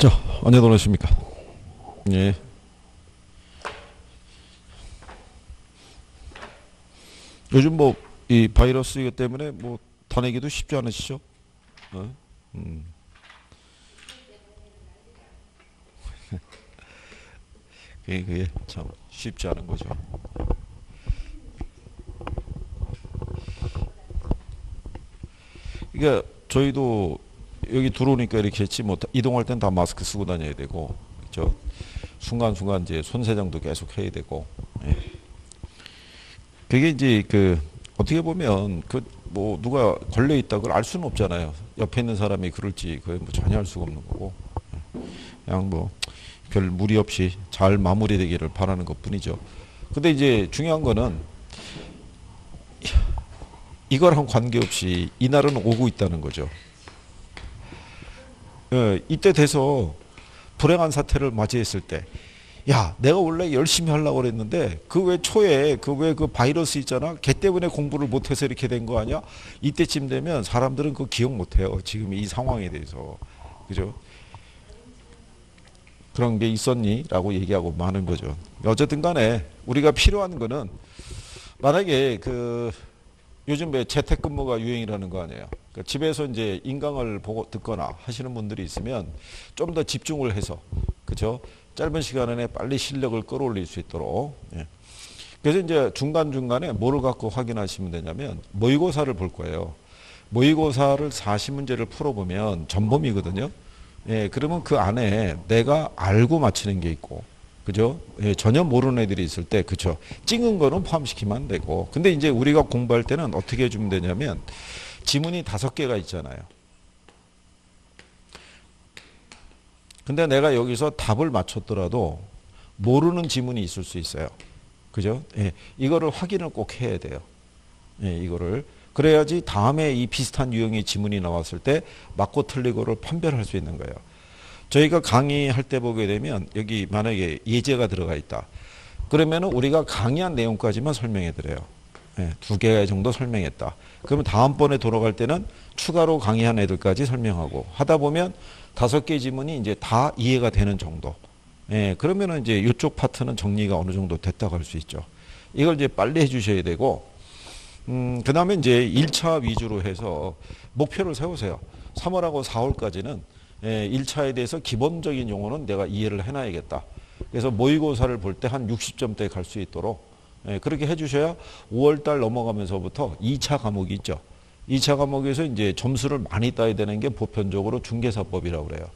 자, 언제 돌아오십니까? 예. 요즘 뭐 이 바이러스 이것 때문에 뭐 다니기도 쉽지 않으시죠? 어? 음. 그게 참 쉽지 않은 거죠. 그러니까 저희도 여기 들어오니까 이렇게 했지 뭐 이동할 땐 다 마스크 쓰고 다녀야 되고, 그죠? 순간순간 이제 손 세정도 계속 해야 되고. 예. 그게 이제 그 어떻게 보면 그 뭐 누가 걸려 있다 그걸 알 수는 없잖아요. 옆에 있는 사람이 그럴지 그게 뭐 전혀 알 수가 없는 거고. 그냥 뭐 별 무리 없이 잘 마무리되기를 바라는 것뿐이죠. 근데 이제 중요한 거는 이거랑 관계없이 이날은 오고 있다는 거죠. 예, 이때 돼서 불행한 사태를 맞이했을 때, 야, 내가 원래 열심히 하려고 그랬는데 그 왜 초에 그 왜 그 바이러스 있잖아. 걔 때문에 공부를 못해서 이렇게 된 거 아니야? 이때쯤 되면 사람들은 그 기억 못해요. 지금 이 상황에 대해서. 그죠? 그런 게 있었니? 라고 얘기하고 마는 거죠. 어쨌든 간에 우리가 필요한 거는, 만약에 그 요즘 왜 재택근무가 유행이라는 거 아니에요. 그러니까 집에서 이제 인강을 보고 듣거나 하시는 분들이 있으면 좀 더 집중을 해서, 그죠? 짧은 시간 안에 빨리 실력을 끌어올릴 수 있도록. 예. 그래서 이제 중간중간에 뭐를 갖고 확인하시면 되냐면 모의고사를 볼 거예요. 모의고사를 40문제를 풀어보면 전범이거든요. 예, 그러면 그 안에 내가 알고 맞히는 게 있고, 그죠? 예, 전혀 모르는 애들이 있을 때, 그죠? 찍은 거는 포함시키면 안 되고. 근데 이제 우리가 공부할 때는 어떻게 해주면 되냐면, 지문이 5개가 있잖아요. 근데 내가 여기서 답을 맞췄더라도 모르는 지문이 있을 수 있어요. 그죠? 예, 이거를 확인을 꼭 해야 돼요. 예, 이거를. 그래야지 다음에 이 비슷한 유형의 지문이 나왔을 때 맞고 틀리고를 판별할 수 있는 거예요. 저희가 강의할 때 보게 되면 여기 만약에 예제가 들어가 있다. 그러면은 우리가 강의한 내용까지만 설명해 드려요. 예, 2개 정도 설명했다. 그러면 다음번에 돌아갈 때는 추가로 강의한 애들까지 설명하고 하다 보면 5개 지문이 이제 다 이해가 되는 정도. 예, 그러면은 이제 이쪽 파트는 정리가 어느 정도 됐다고 할 수 있죠. 이걸 이제 빨리 해 주셔야 되고, 그 다음에 이제 1차 위주로 해서 목표를 세우세요. 3월하고 4월까지는 1차에 대해서 기본적인 용어는 내가 이해를 해놔야겠다. 그래서 모의고사를 볼 때 한 60점대 갈 수 있도록 그렇게 해주셔야 5월달 넘어가면서부터 2차 과목이 있죠. 2차 과목에서 이제 점수를 많이 따야 되는 게 보편적으로 중개사법이라고 그래요.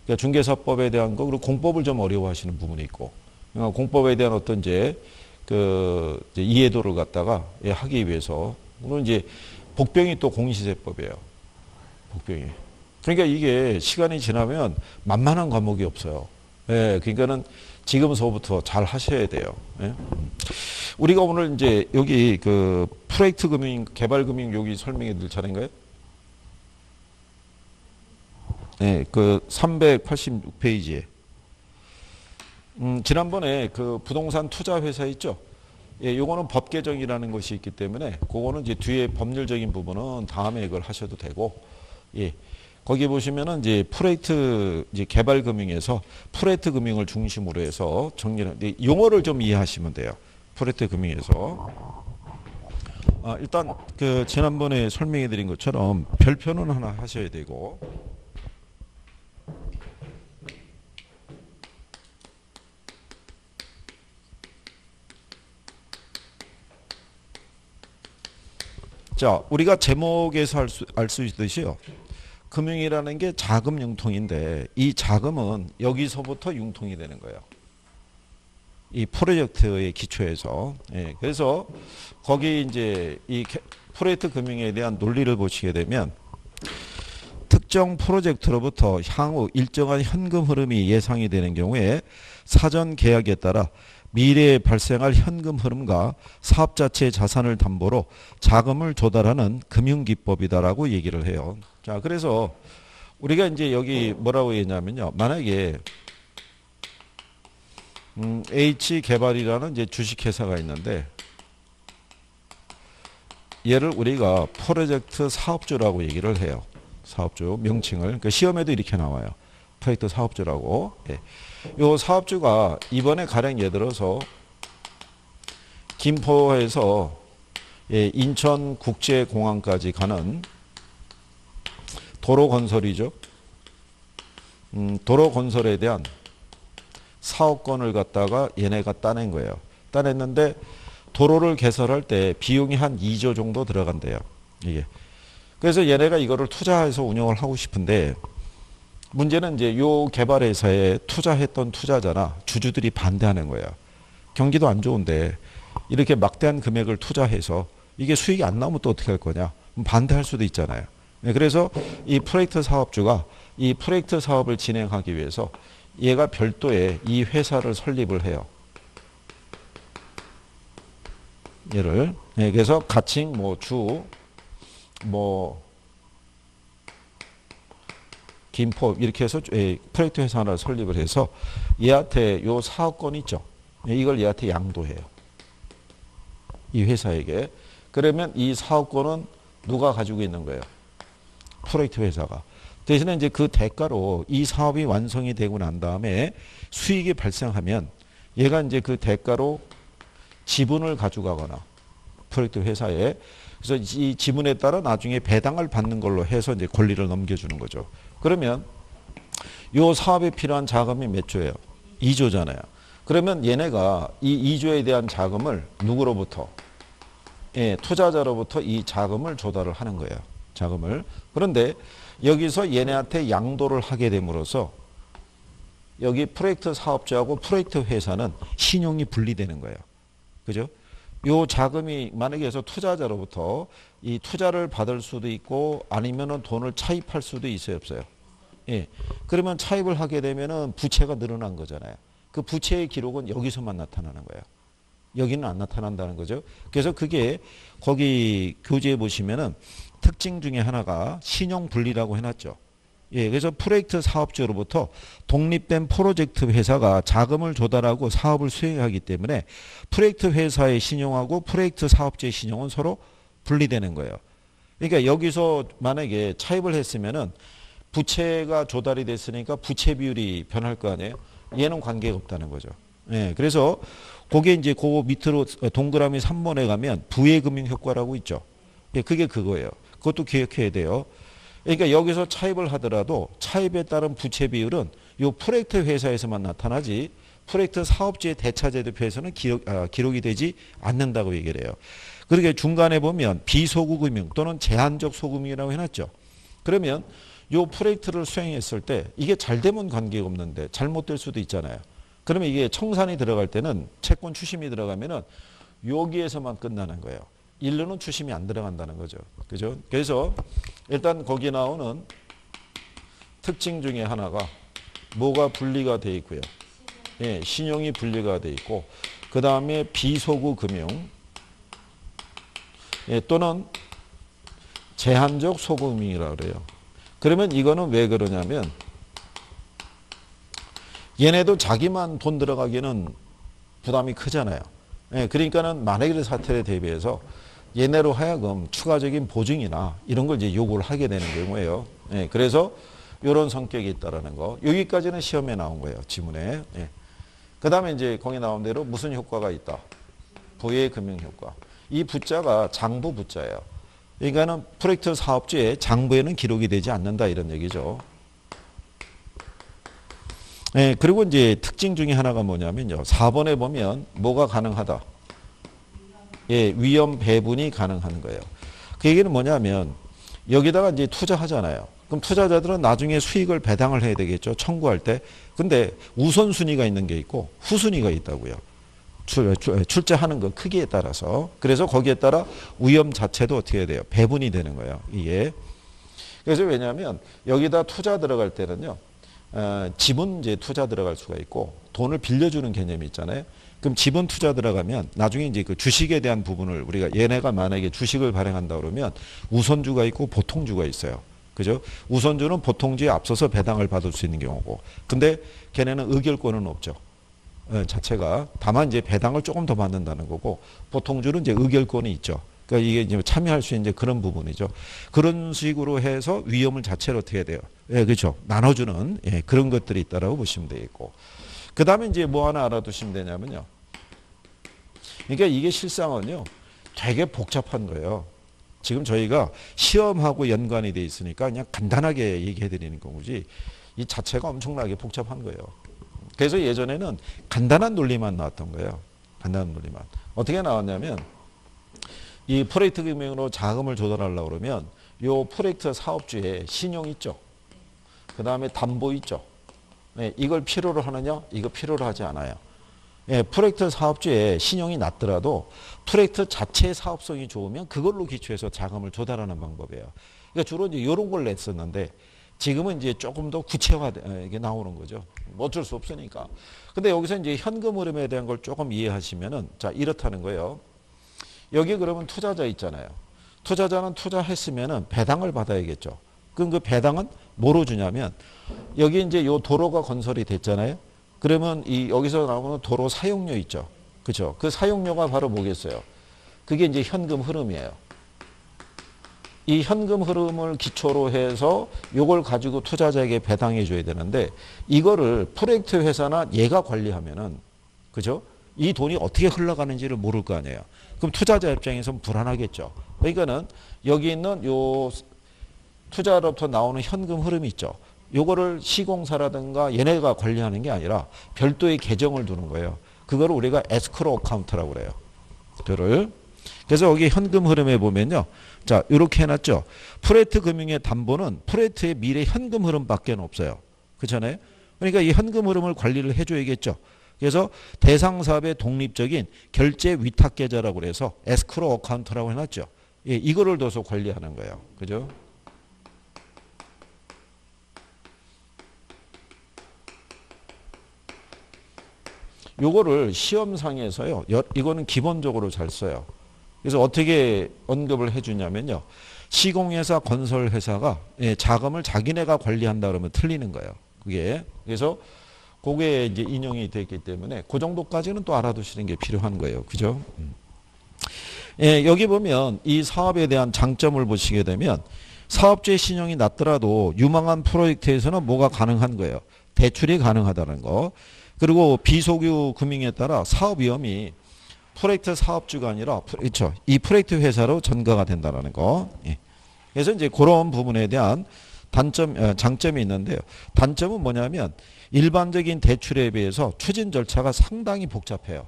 그러니까 중개사법에 대한 거, 그리고 공법을 좀 어려워하시는 부분이 있고, 그러니까 공법에 대한 어떤 이제 이제 이해도를 갖다가 하기 위해서, 물론 이제 복병이 또 공시세법이에요. 복병이. 그러니까 이게 시간이 지나면 만만한 과목이 없어요. 예, 그러니까는 지금서부터 잘 하셔야 돼요. 예? 우리가 오늘 이제 여기 그 프로젝트 금융, 개발 금융 여기 설명해 드릴 차례인가요? 네, 그 386페이지에. 지난번에 그 부동산 투자 회사 있죠? 예, 요거는 법 개정이라는 것이 있기 때문에 그거는 이제 뒤에 법률적인 부분은 다음에 이걸 하셔도 되고, 예. 거기 보시면은 이제 프로젝트 이제 개발 금융에서 프로젝트 금융을 중심으로 해서 정리를, 용어를 좀 이해하시면 돼요. 프로젝트 금융에서. 일단 그 지난번에 설명해 드린 것처럼 별표는 하나 하셔야 되고, 자, 우리가 제목에서 알 수 있듯이요. 금융이라는 게 자금 융통인데 이 자금은 여기서부터 융통이 되는 거예요. 이 프로젝트의 기초에서. 예, 그래서 거기 이제 이 프로젝트 금융에 대한 논리를 보시게 되면, 특정 프로젝트로부터 향후 일정한 현금 흐름이 예상이 되는 경우에 사전 계약에 따라 미래에 발생할 현금 흐름과 사업 자체의 자산을 담보로 자금을 조달하는 금융기법이다라고 얘기를 해요. 자, 그래서 우리가 이제 여기 뭐라고 했냐면요. 만약에 H개발이라는 이제 주식회사가 있는데, 얘를 우리가 프로젝트 사업주라고 얘기를 해요. 사업주 명칭을. 그러니까 시험에도 이렇게 나와요. 프로젝트 사업주라고. 예. 요 사업주가 이번에 가령 예를 들어서 김포에서 예, 인천국제공항까지 가는 도로 건설이죠. 도로 건설에 대한 사업권을 갖다가 얘네가 따낸 거예요. 따냈는데 도로를 개설할 때 비용이 한 2조 정도 들어간대요. 이게. 그래서 얘네가 이거를 투자해서 운영을 하고 싶은데 문제는 이제 요 개발회사에 투자했던 투자자나 주주들이 반대하는 거예요. 경기도 안 좋은데 이렇게 막대한 금액을 투자해서 이게 수익이 안 나오면 또 어떻게 할 거냐? 반대할 수도 있잖아요. 그래서 이 프로젝트 사업주가 이 프로젝트 사업을 진행하기 위해서 얘가 별도의 이 회사를 설립을 해요. 얘를. 그래서 가칭 김포 이렇게 해서 프로젝트 회사 하나를 설립을 해서 얘한테 요 사업권 있죠. 이걸 얘한테 양도해요. 이 회사에게. 그러면 이 사업권은 누가 가지고 있는 거예요? 프로젝트 회사가. 대신에 이제 그 대가로 이 사업이 완성이 되고 난 다음에 수익이 발생하면 얘가 이제 그 대가로 지분을 가져가거나 프로젝트 회사에 그래서 이 지분에 따라 나중에 배당을 받는 걸로 해서 이제 권리를 넘겨주는 거죠. 그러면 요 사업에 필요한 자금이 몇 조예요? 2조잖아요. 그러면 얘네가 이 2조에 대한 자금을 누구로부터? 예, 투자자로부터 이 자금을 조달을 하는 거예요. 자금을. 그런데 여기서 얘네한테 양도를 하게 됨으로써 여기 프로젝트 사업자하고 프로젝트 회사는 신용이 분리되는 거예요. 그죠? 요 자금이 만약에 해서 투자자로부터 이 투자를 받을 수도 있고 아니면은 돈을 차입할 수도 있어요, 없어요? 예. 그러면 차입을 하게 되면은 부채가 늘어난 거잖아요. 그 부채의 기록은 여기서만 나타나는 거예요. 여기는 안 나타난다는 거죠. 그래서 그게 거기 교재에 보시면은 특징 중에 하나가 신용 분리라고 해놨죠. 예, 그래서 프로젝트 사업주로부터 독립된 프로젝트 회사가 자금을 조달하고 사업을 수행하기 때문에 프로젝트 회사의 신용하고 프로젝트 사업주의 신용은 서로 분리되는 거예요. 그러니까 여기서 만약에 차입을 했으면은 부채가 조달이 됐으니까 부채 비율이 변할 거 아니에요? 얘는 관계가 없다는 거죠. 예, 그래서 그게 이제 그 밑으로 동그라미 3번에 가면 부의금융 효과라고 있죠. 예, 그게 그거예요. 그것도 기억해야 돼요. 그러니까 여기서 차입을 하더라도 차입에 따른 부채 비율은 이 프로젝트 회사에서만 나타나지 프로젝트 사업주의 대차제 대표에서는 기록이 되지 않는다고 얘기를 해요. 그러게 중간에 보면 비소구금융 또는 제한적 소금융이라고 해놨죠. 그러면 이 프로젝트를 수행했을 때 이게 잘 되면 관계가 없는데 잘못될 수도 있잖아요. 그러면 이게 청산이 들어갈 때는 채권 추심이 들어가면은 여기에서만 끝나는 거예요. 일로는 추심이 안 들어간다는 거죠. 그죠? 그래서 일단 거기 나오는 특징 중에 하나가 뭐가 분리가 돼 있고요. 예, 신용이 분리가 돼 있고 그 다음에 비소구 금융 예, 또는 제한적 소금융이라고 그래요. 그러면 이거는 왜 그러냐면 얘네도 자기만 돈 들어가기는 부담이 크잖아요. 예, 그러니까는 만약의 사태에 대비해서 얘네로 하여금 추가적인 보증이나 이런 걸 이제 요구를 하게 되는 경우예요. 예, 그래서 이런 성격이 있다라는 거. 여기까지는 시험에 나온 거예요. 지문에. 예. 그 다음에 이제 거기 나온 대로 무슨 효과가 있다. 부의 금융 효과. 이 부자가 장부 부자예요. 그러니까는 프로젝트 사업주의 장부에는 기록이 되지 않는다 이런 얘기죠. 예, 그리고 이제 특징 중에 하나가 뭐냐면요. 4번에 보면 뭐가 가능하다. 예, 위험 배분이 가능한 거예요. 그 얘기는 뭐냐면 여기다가 이제 투자하잖아요. 그럼 투자자들은 나중에 수익을 배당을 해야 되겠죠. 청구할 때. 근데 우선순위가 있는 게 있고 후순위가 있다고요. 출제하는 거 크기에 따라서. 그래서 거기에 따라 위험 자체도 어떻게 해야 돼요? 배분이 되는 거예요. 이게. 그래서 왜냐하면 여기다 투자 들어갈 때는요. 지분 이제 투자 들어갈 수가 있고 돈을 빌려주는 개념이 있잖아요. 그럼 지분 투자 들어가면 나중에 이제 그 주식에 대한 부분을 우리가 얘네가 만약에 주식을 발행한다 그러면 우선주가 있고 보통주가 있어요. 그죠? 우선주는 보통주에 앞서서 배당을 받을 수 있는 경우고. 근데 걔네는 의결권은 없죠. 자체가. 다만 이제 배당을 조금 더 받는다는 거고 보통주는 이제 의결권이 있죠. 그러니까 이게 이제 참여할 수 있는 그런 부분이죠. 그런 식으로 해서 위험을 자체로 어떻게 해야 돼요? 예, 그렇죠. 나눠주는 예, 그런 것들이 있다라고 보시면 되겠고. 그 다음에 이제 뭐 하나 알아두시면 되냐면요. 그러니까 이게 실상은요, 되게 복잡한 거예요. 지금 저희가 시험하고 연관이 돼 있으니까 그냥 간단하게 얘기해 드리는 거지 이 자체가 엄청나게 복잡한 거예요. 그래서 예전에는 간단한 논리만 나왔던 거예요. 간단한 논리만. 어떻게 나왔냐면 이 프로젝트 금융으로 자금을 조달하려고 그러면 요 프로젝트 사업주에 신용 있죠. 그 다음에 담보 있죠. 네, 이걸 필요로 하느냐? 이거 필요로 하지 않아요. 예, 프로젝트 사업주에 신용이 낮더라도 프로젝트 자체의 사업성이 좋으면 그걸로 기초해서 자금을 조달하는 방법이에요. 그러니까 주로 이제 이런 걸 냈었는데 지금은 이제 조금 더 구체화하게 나오는 거죠. 어쩔 수 없으니까. 근데 여기서 이제 현금 흐름에 대한 걸 조금 이해하시면은 자, 이렇다는 거예요. 여기 그러면 투자자 있잖아요. 투자자는 투자했으면은 배당을 받아야겠죠. 그럼 그 배당은 뭐로 주냐면 여기 이제 요 도로가 건설이 됐잖아요. 그러면 이 여기서 나오는 도로 사용료 있죠. 그렇죠? 그 사용료가 바로 뭐겠어요? 그게 이제 현금 흐름이에요. 이 현금 흐름을 기초로 해서 요걸 가지고 투자자에게 배당해 줘야 되는데 이거를 프로젝트 회사나 얘가 관리하면은 그죠? 이 돈이 어떻게 흘러가는지를 모를 거 아니에요. 그럼 투자자 입장에서는 불안하겠죠. 그러니까는 여기 있는 요 투자로부터 나오는 현금 흐름이 있죠. 요거를 시공사라든가 얘네가 관리하는 게 아니라 별도의 계정을 두는 거예요. 그거를 우리가 에스크로 어카운트라고 그래요. 그래서 여기 현금 흐름에 보면요. 자, 이렇게 해놨죠. 프로젝트 금융의 담보는 프로젝트의 미래 현금 흐름밖에 없어요. 그렇잖아요. 그러니까 이 현금 흐름을 관리를 해줘야겠죠. 그래서 대상 사업의 독립적인 결제 위탁 계좌라고 그래서 에스크로 어카운트라고 해놨죠. 예, 이거를 둬서 관리하는 거예요. 그죠? 요거를 시험상에서요. 이거는 기본적으로 잘 써요. 그래서 어떻게 언급을 해주냐면요. 시공회사, 건설회사가 자금을 자기네가 관리한다 그러면 틀리는 거예요. 그게. 그래서 그게 이제 인용이 됐기 때문에 그 정도까지는 또 알아두시는 게 필요한 거예요. 그죠? 예, 여기 보면 이 사업에 대한 장점을 보시게 되면 사업주의 신용이 낮더라도 유망한 프로젝트에서는 뭐가 가능한 거예요. 대출이 가능하다는 거. 그리고 비소규 금융에 따라 사업 위험이 프로젝트 사업주가 아니라 그렇죠. 이 프로젝트 회사로 전가가 된다는 거. 예. 그래서 이제 그런 부분에 대한 장점이 있는데요. 단점은 뭐냐면 일반적인 대출에 비해서 추진 절차가 상당히 복잡해요.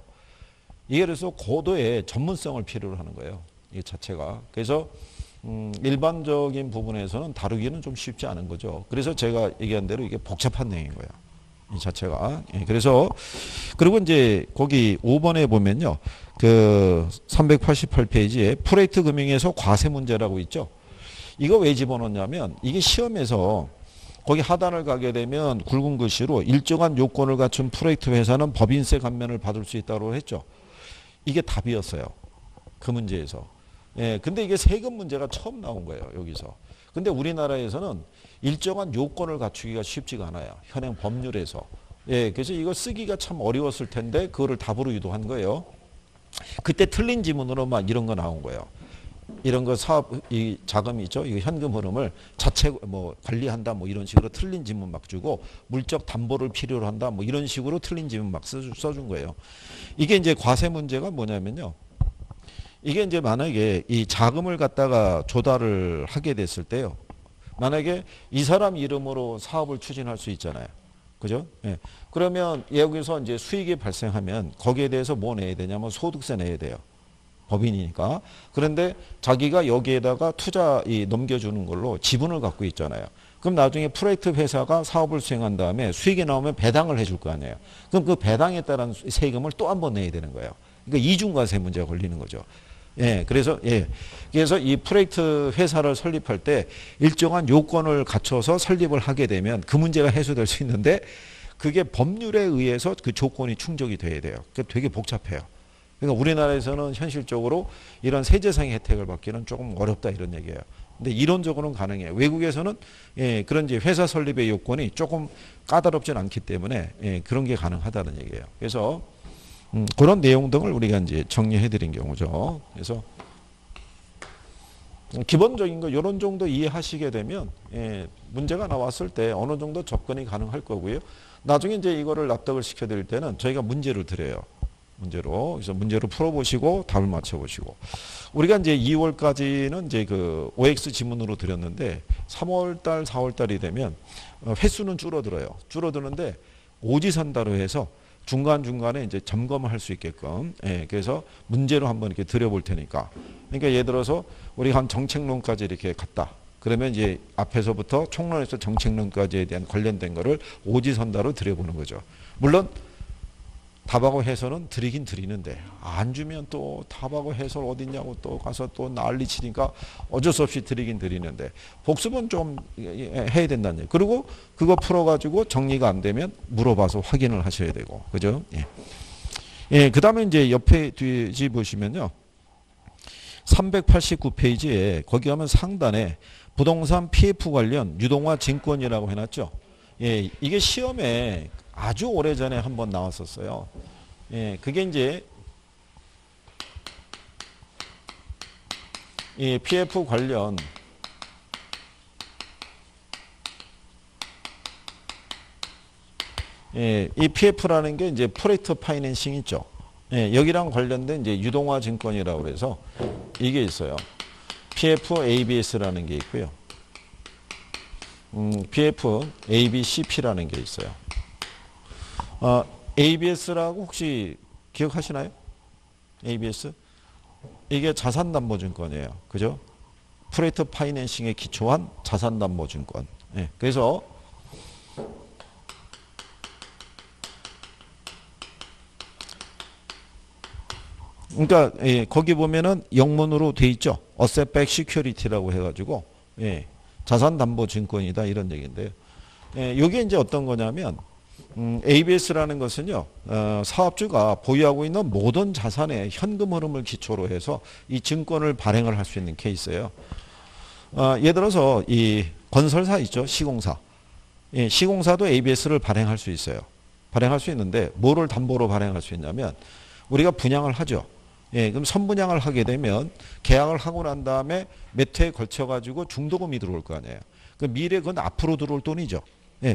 이게 그래서 고도의 전문성을 필요로 하는 거예요. 이 자체가. 그래서 일반적인 부분에서는 다루기는 좀 쉽지 않은 거죠. 그래서 제가 얘기한 대로 이게 복잡한 내용인 거예요. 이 자체가. 예, 그래서 그리고 이제 거기 5번에 보면요. 그 388페이지에 프로젝트 금융에서 과세 문제라고 있죠. 이거 왜 집어넣냐면 이게 시험에서 거기 하단을 가게 되면 굵은 글씨로 일정한 요건을 갖춘 프로젝트 회사는 법인세 감면을 받을 수 있다고 했죠. 이게 답이었어요. 그 문제에서. 예, 근데 이게 세금 문제가 처음 나온 거예요. 여기서. 근데 우리나라에서는 일정한 요건을 갖추기가 쉽지가 않아요. 현행 법률에서. 예, 그래서 이거 쓰기가 참 어려웠을 텐데 그거를 답으로 유도한 거예요. 그때 틀린 지문으로 막 이런 거 나온 거예요. 이런 거 사업 이 자금이 있죠. 이거 현금 흐름을 자체 뭐 관리한다 뭐 이런 식으로 틀린 지문 막 주고 물적 담보를 필요로 한다 뭐 이런 식으로 틀린 지문 막 써준 거예요. 이게 이제 과세 문제가 뭐냐면요. 이게 이제 만약에 이 자금을 갖다가 조달을 하게 됐을 때요. 만약에 이 사람 이름으로 사업을 추진할 수 있잖아요. 그죠? 예. 그러면 여기서 이제 수익이 발생하면 거기에 대해서 뭐 내야 되냐면 소득세 내야 돼요. 법인이니까. 그런데 자기가 여기에다가 투자 넘겨주는 걸로 지분을 갖고 있잖아요. 그럼 나중에 프로젝트 회사가 사업을 수행한 다음에 수익이 나오면 배당을 해줄 거 아니에요. 그럼 그 배당에 따른 세금을 또 한 번 내야 되는 거예요. 그러니까 이중과세 문제가 걸리는 거죠. 예, 그래서 이 프로젝트 회사를 설립할 때 일정한 요건을 갖춰서 설립을 하게 되면 그 문제가 해소될 수 있는데 그게 법률에 의해서 그 조건이 충족이 돼야 돼요. 그게 되게 복잡해요. 그러니까 우리나라에서는 현실적으로 이런 세제상의 혜택을 받기는 조금 어렵다 이런 얘기예요. 근데 이론적으로는 가능해요. 외국에서는 그런 이제 회사 설립의 요건이 조금 까다롭진 않기 때문에 그런 게 가능하다는 얘기예요. 그래서 그런 내용 등을 우리가 이제 정리해 드린 경우죠. 그래서 기본적인 거 이런 정도 이해하시게 되면 문제가 나왔을 때 어느 정도 접근이 가능할 거고요. 나중에 이제 이거를 납득을 시켜드릴 때는 저희가 문제를 드려요. 그래서 문제로 풀어보시고 답을 맞춰보시고. 우리가 이제 2월까지는 이제 그 OX 지문으로 드렸는데 3월달, 4월달이 되면 횟수는 줄어들어요. 줄어드는데 오지선다로 해서 중간중간에 이제 점검을 할 수 있게끔, 그래서 문제로 한번 이렇게 드려볼 테니까. 그러니까 예를 들어서 우리가 한 정책론까지 이렇게 갔다. 그러면 이제 앞에서부터 총론에서 정책론까지에 대한 관련된 거를 오지선다로 드려보는 거죠. 물론 답하고 해설은 드리긴 드리는데 안 주면 또 답하고 해설 어딨냐고 또 가서 또 난리 치니까 어쩔 수 없이 드리긴 드리는데 복습은 좀 해야 된다는 얘기. 그리고 그거 풀어가지고 정리가 안 되면 물어봐서 확인을 하셔야 되고, 그죠? 그 다음에 이제 옆에 뒤지 보시면요. 389페이지에 거기 가면 상단에 부동산 PF 관련 유동화 증권이라고 해놨죠. 이게 시험에 아주 오래전에 한번 나왔었어요. 그게 이제 이 PF 관련 이 PF라는 게 이제 프로젝트 파이낸싱 있죠. 여기랑 관련된 이제 유동화 증권이라고 해서 이게 있어요. PF ABS라는 게 있고요. PF ABCP라는 게 있어요. ABS라고 혹시 기억하시나요? ABS? 이게 자산담보증권이에요. 그죠? 프로젝트 파이낸싱에 기초한 자산담보증권. 그래서 그러니까 거기 보면은 영문으로 돼 있죠. Asset Backed Security라고 해가지고 자산담보증권이다 이런 얘기인데요. 이게 이제 어떤 거냐면 ABS라는 것은요, 사업주가 보유하고 있는 모든 자산의 현금 흐름을 기초로 해서 이 증권을 발행을 할 수 있는 케이스예요. 예를 들어서 이 건설사 있죠, 시공사. 시공사도 ABS를 발행할 수 있어요. 발행할 수 있는데 뭐를 담보로 발행할 수 있냐면 우리가 분양을 하죠. 그럼 선분양을 하게 되면 계약을 하고 난 다음에 몇 회에 걸쳐 가지고 중도금이 들어올 거 아니에요. 그 미래 그건 앞으로 들어올 돈이죠.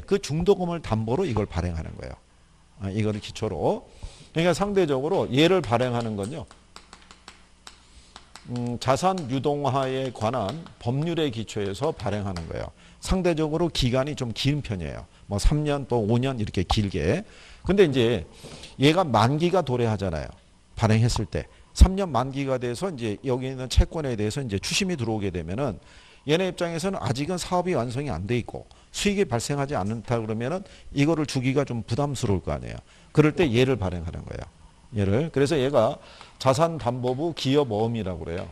그 중도금을 담보로 이걸 발행하는 거예요. 이거를 기초로. 그러니까 상대적으로 얘를 발행하는 건요. 자산 유동화에 관한 법률에 기초해서 발행하는 거예요. 상대적으로 기간이 좀 긴 편이에요. 뭐 3년 또 5년 이렇게 길게. 근데 이제 얘가 만기가 도래하잖아요. 발행했을 때. 3년 만기가 돼서 이제 여기 있는 채권에 대해서 이제 추심이 들어오게 되면은 얘네 입장에서는 아직은 사업이 완성이 안 돼 있고 수익이 발생하지 않는다 그러면은 이거를 주기가 좀 부담스러울 거 아니에요. 그럴 때 얘를 발행하는 거예요. 얘를. 그래서 얘가 자산담보부 기여모험이라고 그래요.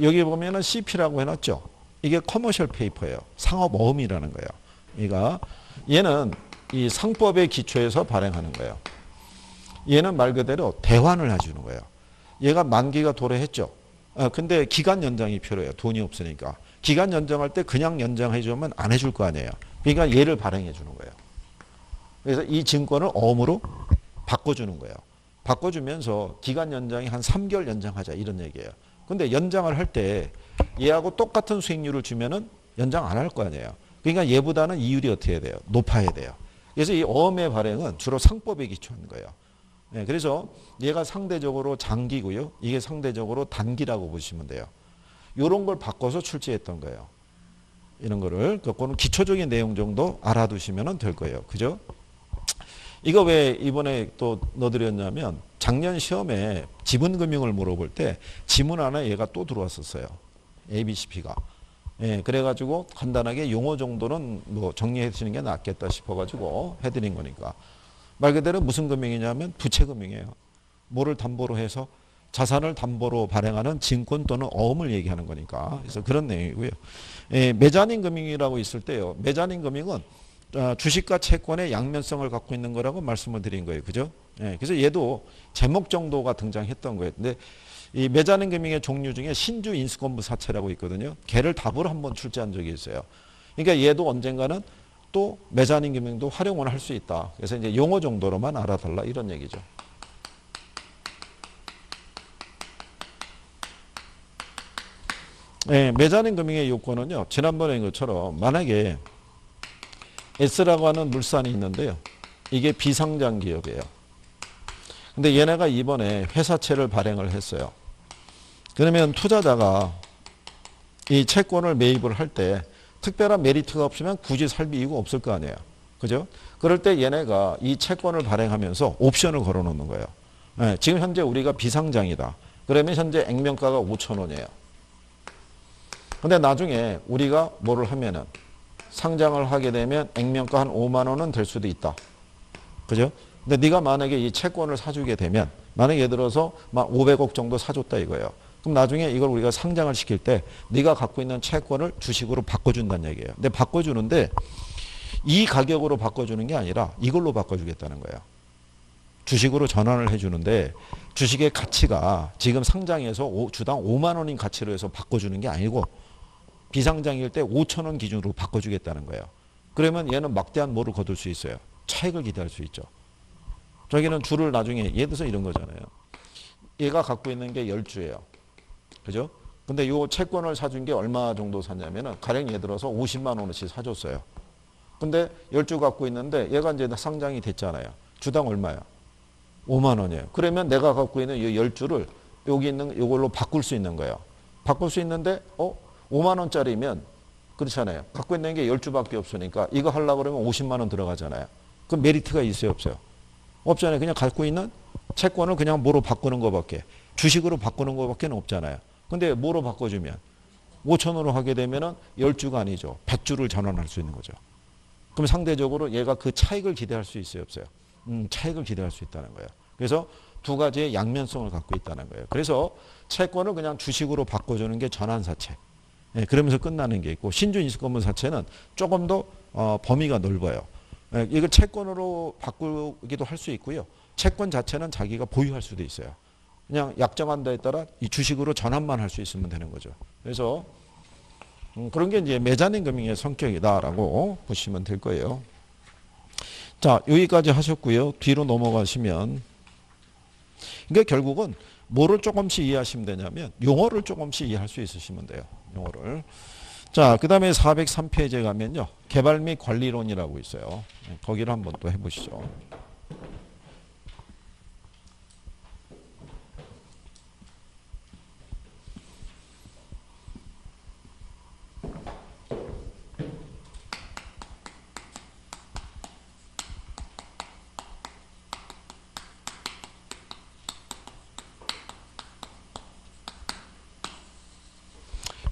여기 보면은 CP라고 해놨죠. 이게 커머셜 페이퍼예요. 상업모험이라는 거예요. 얘는 이 상법에 기초해서 발행하는 거예요. 얘는 말 그대로 대환을 해주는 거예요. 얘가 만기가 도래했죠. 근데 기간 연장이 필요해요. 돈이 없으니까. 기간 연장할 때 그냥 연장해주면 안 해줄 거 아니에요. 그러니까 얘를 발행해 주는 거예요. 그래서 이 증권을 어음으로 바꿔주는 거예요. 바꿔주면서 기간 연장이 한 3개월 연장하자 이런 얘기예요. 근데 연장을 할 때 얘하고 똑같은 수익률을 주면은 연장 안 할 거 아니에요. 그러니까 얘보다는 이율이 어떻게 해야 돼요? 높아야 돼요. 그래서 이 어음의 발행은 주로 상법에 기초한 거예요. 그래서 얘가 상대적으로 장기고요. 이게 상대적으로 단기라고 보시면 돼요. 이런 걸 바꿔서 출제했던 거예요. 이런 거를. 그거는 기초적인 내용 정도 알아두시면 될 거예요. 그죠? 이거 왜 이번에 또 넣어드렸냐면 작년 시험에 지분금융을 물어볼 때 지문 하나 얘가 또 들어왔었어요. ABCP가. 그래가지고 간단하게 용어 정도는 뭐 정리해 주시는 게 낫겠다 싶어가지고 해드린 거니까. 말 그대로 무슨 금융이냐면 부채금융이에요. 뭐를 담보로 해서 자산을 담보로 발행하는 증권 또는 어음을 얘기하는 거니까. 그래서 그런 내용이고요. 메자닌 금융이라고 있을 때요. 메자닌 금융은 주식과 채권의 양면성을 갖고 있는 거라고 말씀을 드린 거예요. 그죠? 그래서 얘도 제목 정도가 등장했던 거예요. 근데 이 메자닌 금융의 종류 중에 신주 인수권부 사채라고 있거든요. 걔를 답으로 한번 출제한 적이 있어요. 그러니까 얘도 언젠가는 또 메자닌 금융도 활용을 할 수 있다. 그래서 이제 용어 정도로만 알아달라 이런 얘기죠. 예, 메자닌 금융의 요건은요. 지난번에 것처럼 만약에 S라고 하는 물산이 있는데요. 이게 비상장 기업이에요. 근데 얘네가 이번에 회사채를 발행을 했어요. 그러면 투자자가 이 채권을 매입을 할 때 특별한 메리트가 없으면 굳이 살 이유가 없을 거 아니에요. 그죠? 그럴 때 얘네가 이 채권을 발행하면서 옵션을 걸어 놓는 거예요. 예, 지금 현재 우리가 비상장이다. 그러면 현재 액면가가 5,000원이에요. 근데 나중에 우리가 뭐를 하면은 상장을 하게 되면 액면가 한 5만 원은 될 수도 있다. 그죠? 근데 네가 만약에 이 채권을 사주게 되면 만약에 예를 들어서 막 500억 정도 사줬다 이거예요. 그럼 나중에 이걸 우리가 상장을 시킬 때 네가 갖고 있는 채권을 주식으로 바꿔준다는 얘기예요. 근데 바꿔주는데 이 가격으로 바꿔주는 게 아니라 이걸로 바꿔주겠다는 거예요. 주식으로 전환을 해주는데 주식의 가치가 지금 상장해서 주당 5만 원인 가치로 해서 바꿔주는 게 아니고 비상장일 때 5천 원 기준으로 바꿔주겠다는 거예요. 그러면 얘는 막대한 뭐를 거둘 수 있어요. 차익을 기대할 수 있죠. 저기는 주를 나중에 예를 들어서 이런 거잖아요. 얘가 갖고 있는 게 10주예요. 그죠? 근데 요 채권을 사준 게 얼마 정도 샀냐면은 가령 예를 들어서 50만 원어치 사줬어요. 근데 10주 갖고 있는데 얘가 이제 상장이 됐잖아요. 주당 얼마야? 5만 원이에요. 그러면 내가 갖고 있는 이 10주를 여기 있는 이걸로 바꿀 수 있는 거예요. 바꿀 수 있는데 5만 원짜리면 그렇잖아요. 갖고 있는 게 10주밖에 없으니까 이거 하려고 그러면 50만 원 들어가잖아요. 그럼 메리트가 있어요, 없어요? 없잖아요. 그냥 갖고 있는 채권을 그냥 뭐로 바꾸는 것밖에, 주식으로 바꾸는 것밖에 없잖아요. 근데 뭐로 바꿔주면 5천원으로 하게 되면은 10주가 아니죠. 100주를 전환할 수 있는 거죠. 그럼 상대적으로 얘가 그 차익을 기대할 수 있어요, 없어요? 차익을 기대할 수 있다는 거예요. 그래서 두 가지의 양면성을 갖고 있다는 거예요. 그래서 채권을 그냥 주식으로 바꿔주는 게 전환사채. 예, 그러면서 끝나는 게 있고 신주인수권분사채는 조금 더 범위가 넓어요. 예, 이걸 채권으로 바꾸기도 할 수 있고요. 채권 자체는 자기가 보유할 수도 있어요. 그냥 약정한다에 따라 이 주식으로 전환만 할 수 있으면 되는 거죠. 그래서 그런 게 이제 메자닌 금융의 성격이다라고 보시면 될 거예요. 자, 여기까지 하셨고요. 뒤로 넘어가시면 그러니까 결국은 뭐를 조금씩 이해하시면 되냐면 용어를 조금씩 이해할 수 있으시면 돼요. 용어를. 자, 그 다음에 403페이지에 가면요. 개발 및 관리론이라고 있어요. 거기를 한번 또 해보시죠.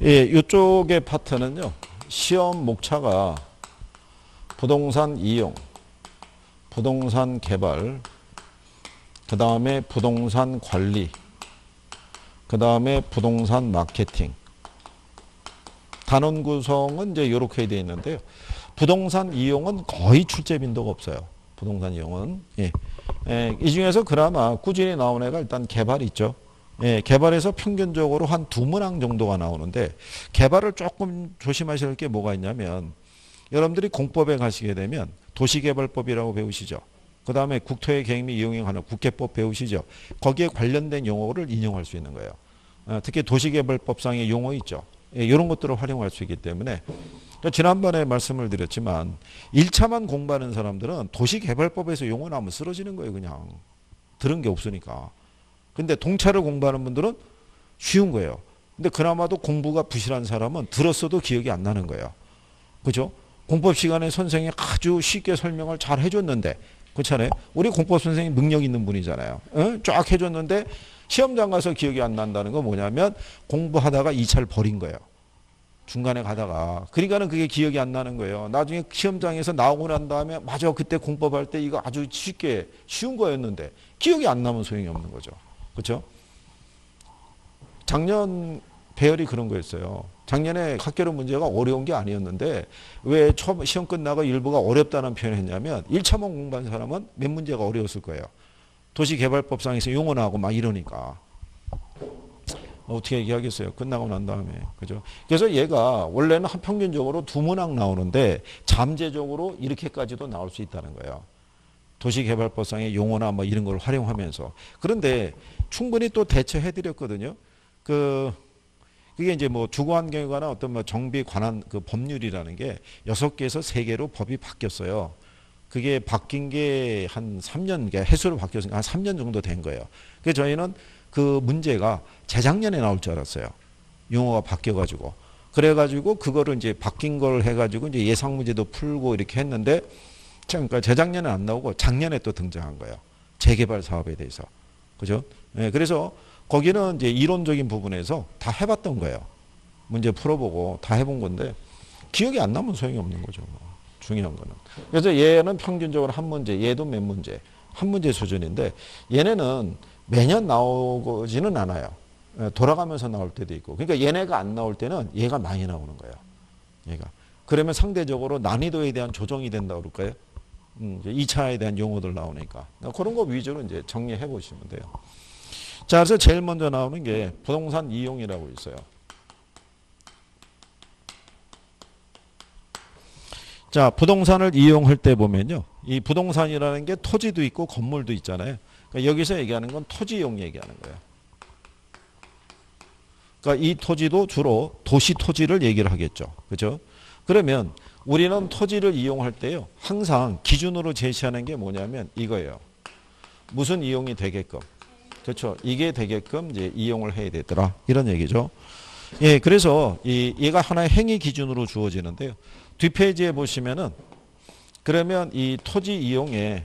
예, 이쪽의 파트는요. 시험 목차가 부동산 이용, 부동산 개발, 그 다음에 부동산 관리, 그 다음에 부동산 마케팅. 단원 구성은 이제 이렇게 되어 있는데요. 부동산 이용은 거의 출제 빈도가 없어요. 부동산 이용은. 예. 이 중에서 그나마 꾸준히 나오는 애가 일단 개발이 있죠. 예, 개발에서 평균적으로 한 2문항 정도가 나오는데 개발을 조금 조심하셔야 할 게 뭐가 있냐면 여러분들이 공법에 가시게 되면 도시개발법이라고 배우시죠. 그 다음에 국토의 계획 및 이용에 관한 국계법 배우시죠. 거기에 관련된 용어를 인용할 수 있는 거예요. 특히 도시개발법상의 용어 있죠. 예, 이런 것들을 활용할 수 있기 때문에 지난번에 말씀을 드렸지만 1차만 공부하는 사람들은 도시개발법에서 용어 나오면 쓰러지는 거예요. 그냥 들은 게 없으니까. 근데 동차를 공부하는 분들은 쉬운 거예요. 근데 그나마도 공부가 부실한 사람은 들었어도 기억이 안 나는 거예요. 그죠? 공법 시간에 선생님이 아주 쉽게 설명을 잘 해줬는데, 그렇잖아요? 우리 공법 선생님 능력 있는 분이잖아요. 쫙 해줬는데 시험장 가서 기억이 안 난다는 건 뭐냐면 공부하다가 2차를 버린 거예요. 중간에 가다가. 그러니까는 그게 기억이 안 나는 거예요. 나중에 시험장에서 나오고 난 다음에 맞아 그때 공법할 때 이거 아주 쉽게 쉬운 거였는데 기억이 안 나면 소용이 없는 거죠. 그렇죠? 작년 배열이 그런 거였어요. 작년에 학계론 문제가 어려운 게 아니었는데 왜 처음 시험 끝나고 일부가 어렵다는 표현을 했냐면 1차만 공부한 사람은 몇 문제가 어려웠을 거예요. 도시개발법상에서 용어 나오고 막 이러니까. 어떻게 얘기하겠어요? 끝나고 난 다음에. 그죠? 그래서 얘가 원래는 한 평균적으로 2문항 나오는데 잠재적으로 이렇게까지도 나올 수 있다는 거예요. 도시개발법상의 용어나 뭐 이런 걸 활용하면서. 그런데 충분히 또 대처해드렸거든요. 그게 이제 뭐 주거환경에 관한 어떤 뭐 정비에 관한 그 법률이라는 게 6개에서 3개로 법이 바뀌었어요. 그게 바뀐 게 한 3년, 해수로 바뀌었으니까 한 3년 정도 된 거예요. 그래서 저희는 그 문제가 재작년에 나올 줄 알았어요. 용어가 바뀌어가지고. 그래가지고 그거를 이제 바뀐 걸 해가지고 이제 예상 문제도 풀고 이렇게 했는데, 그러니까 재작년에 안 나오고 작년에 또 등장한 거예요. 재개발 사업에 대해서. 그죠? 예, 그래서 거기는 이제 이론적인 부분에서 다 해봤던 거예요. 문제 풀어보고 다 해본 건데, 기억이 안 나면 소용이 없는 거죠. 중요한 거는. 그래서 얘는 평균적으로 한 문제, 얘도 몇 문제, 한 문제 수준인데, 얘네는 매년 나오지는 않아요. 돌아가면서 나올 때도 있고. 그러니까 얘네가 안 나올 때는 얘가 많이 나오는 거예요. 얘가. 그러면 상대적으로 난이도에 대한 조정이 된다 그럴까요? 2차에 대한 용어들 나오니까. 그런 거 위주로 이제 정리해 보시면 돼요. 자, 그래서 제일 먼저 나오는 게 부동산 이용이라고 있어요. 자, 부동산을 이용할 때 보면요. 이 부동산이라는 게 토지도 있고 건물도 있잖아요. 그러니까 여기서 얘기하는 건 토지용 얘기하는 거예요. 그러니까 이 토지도 주로 도시 토지를 얘기를 하겠죠. 그죠? 그러면 우리는 토지를 이용할 때요. 항상 기준으로 제시하는 게 뭐냐면 이거예요. 무슨 이용이 되게끔. 그렇죠. 이게 되게끔 이제 이용을 해야 되더라. 이런 얘기죠. 예, 그래서 얘가 하나의 행위 기준으로 주어지는데요. 뒷페이지에 보시면은 그러면 이 토지 이용에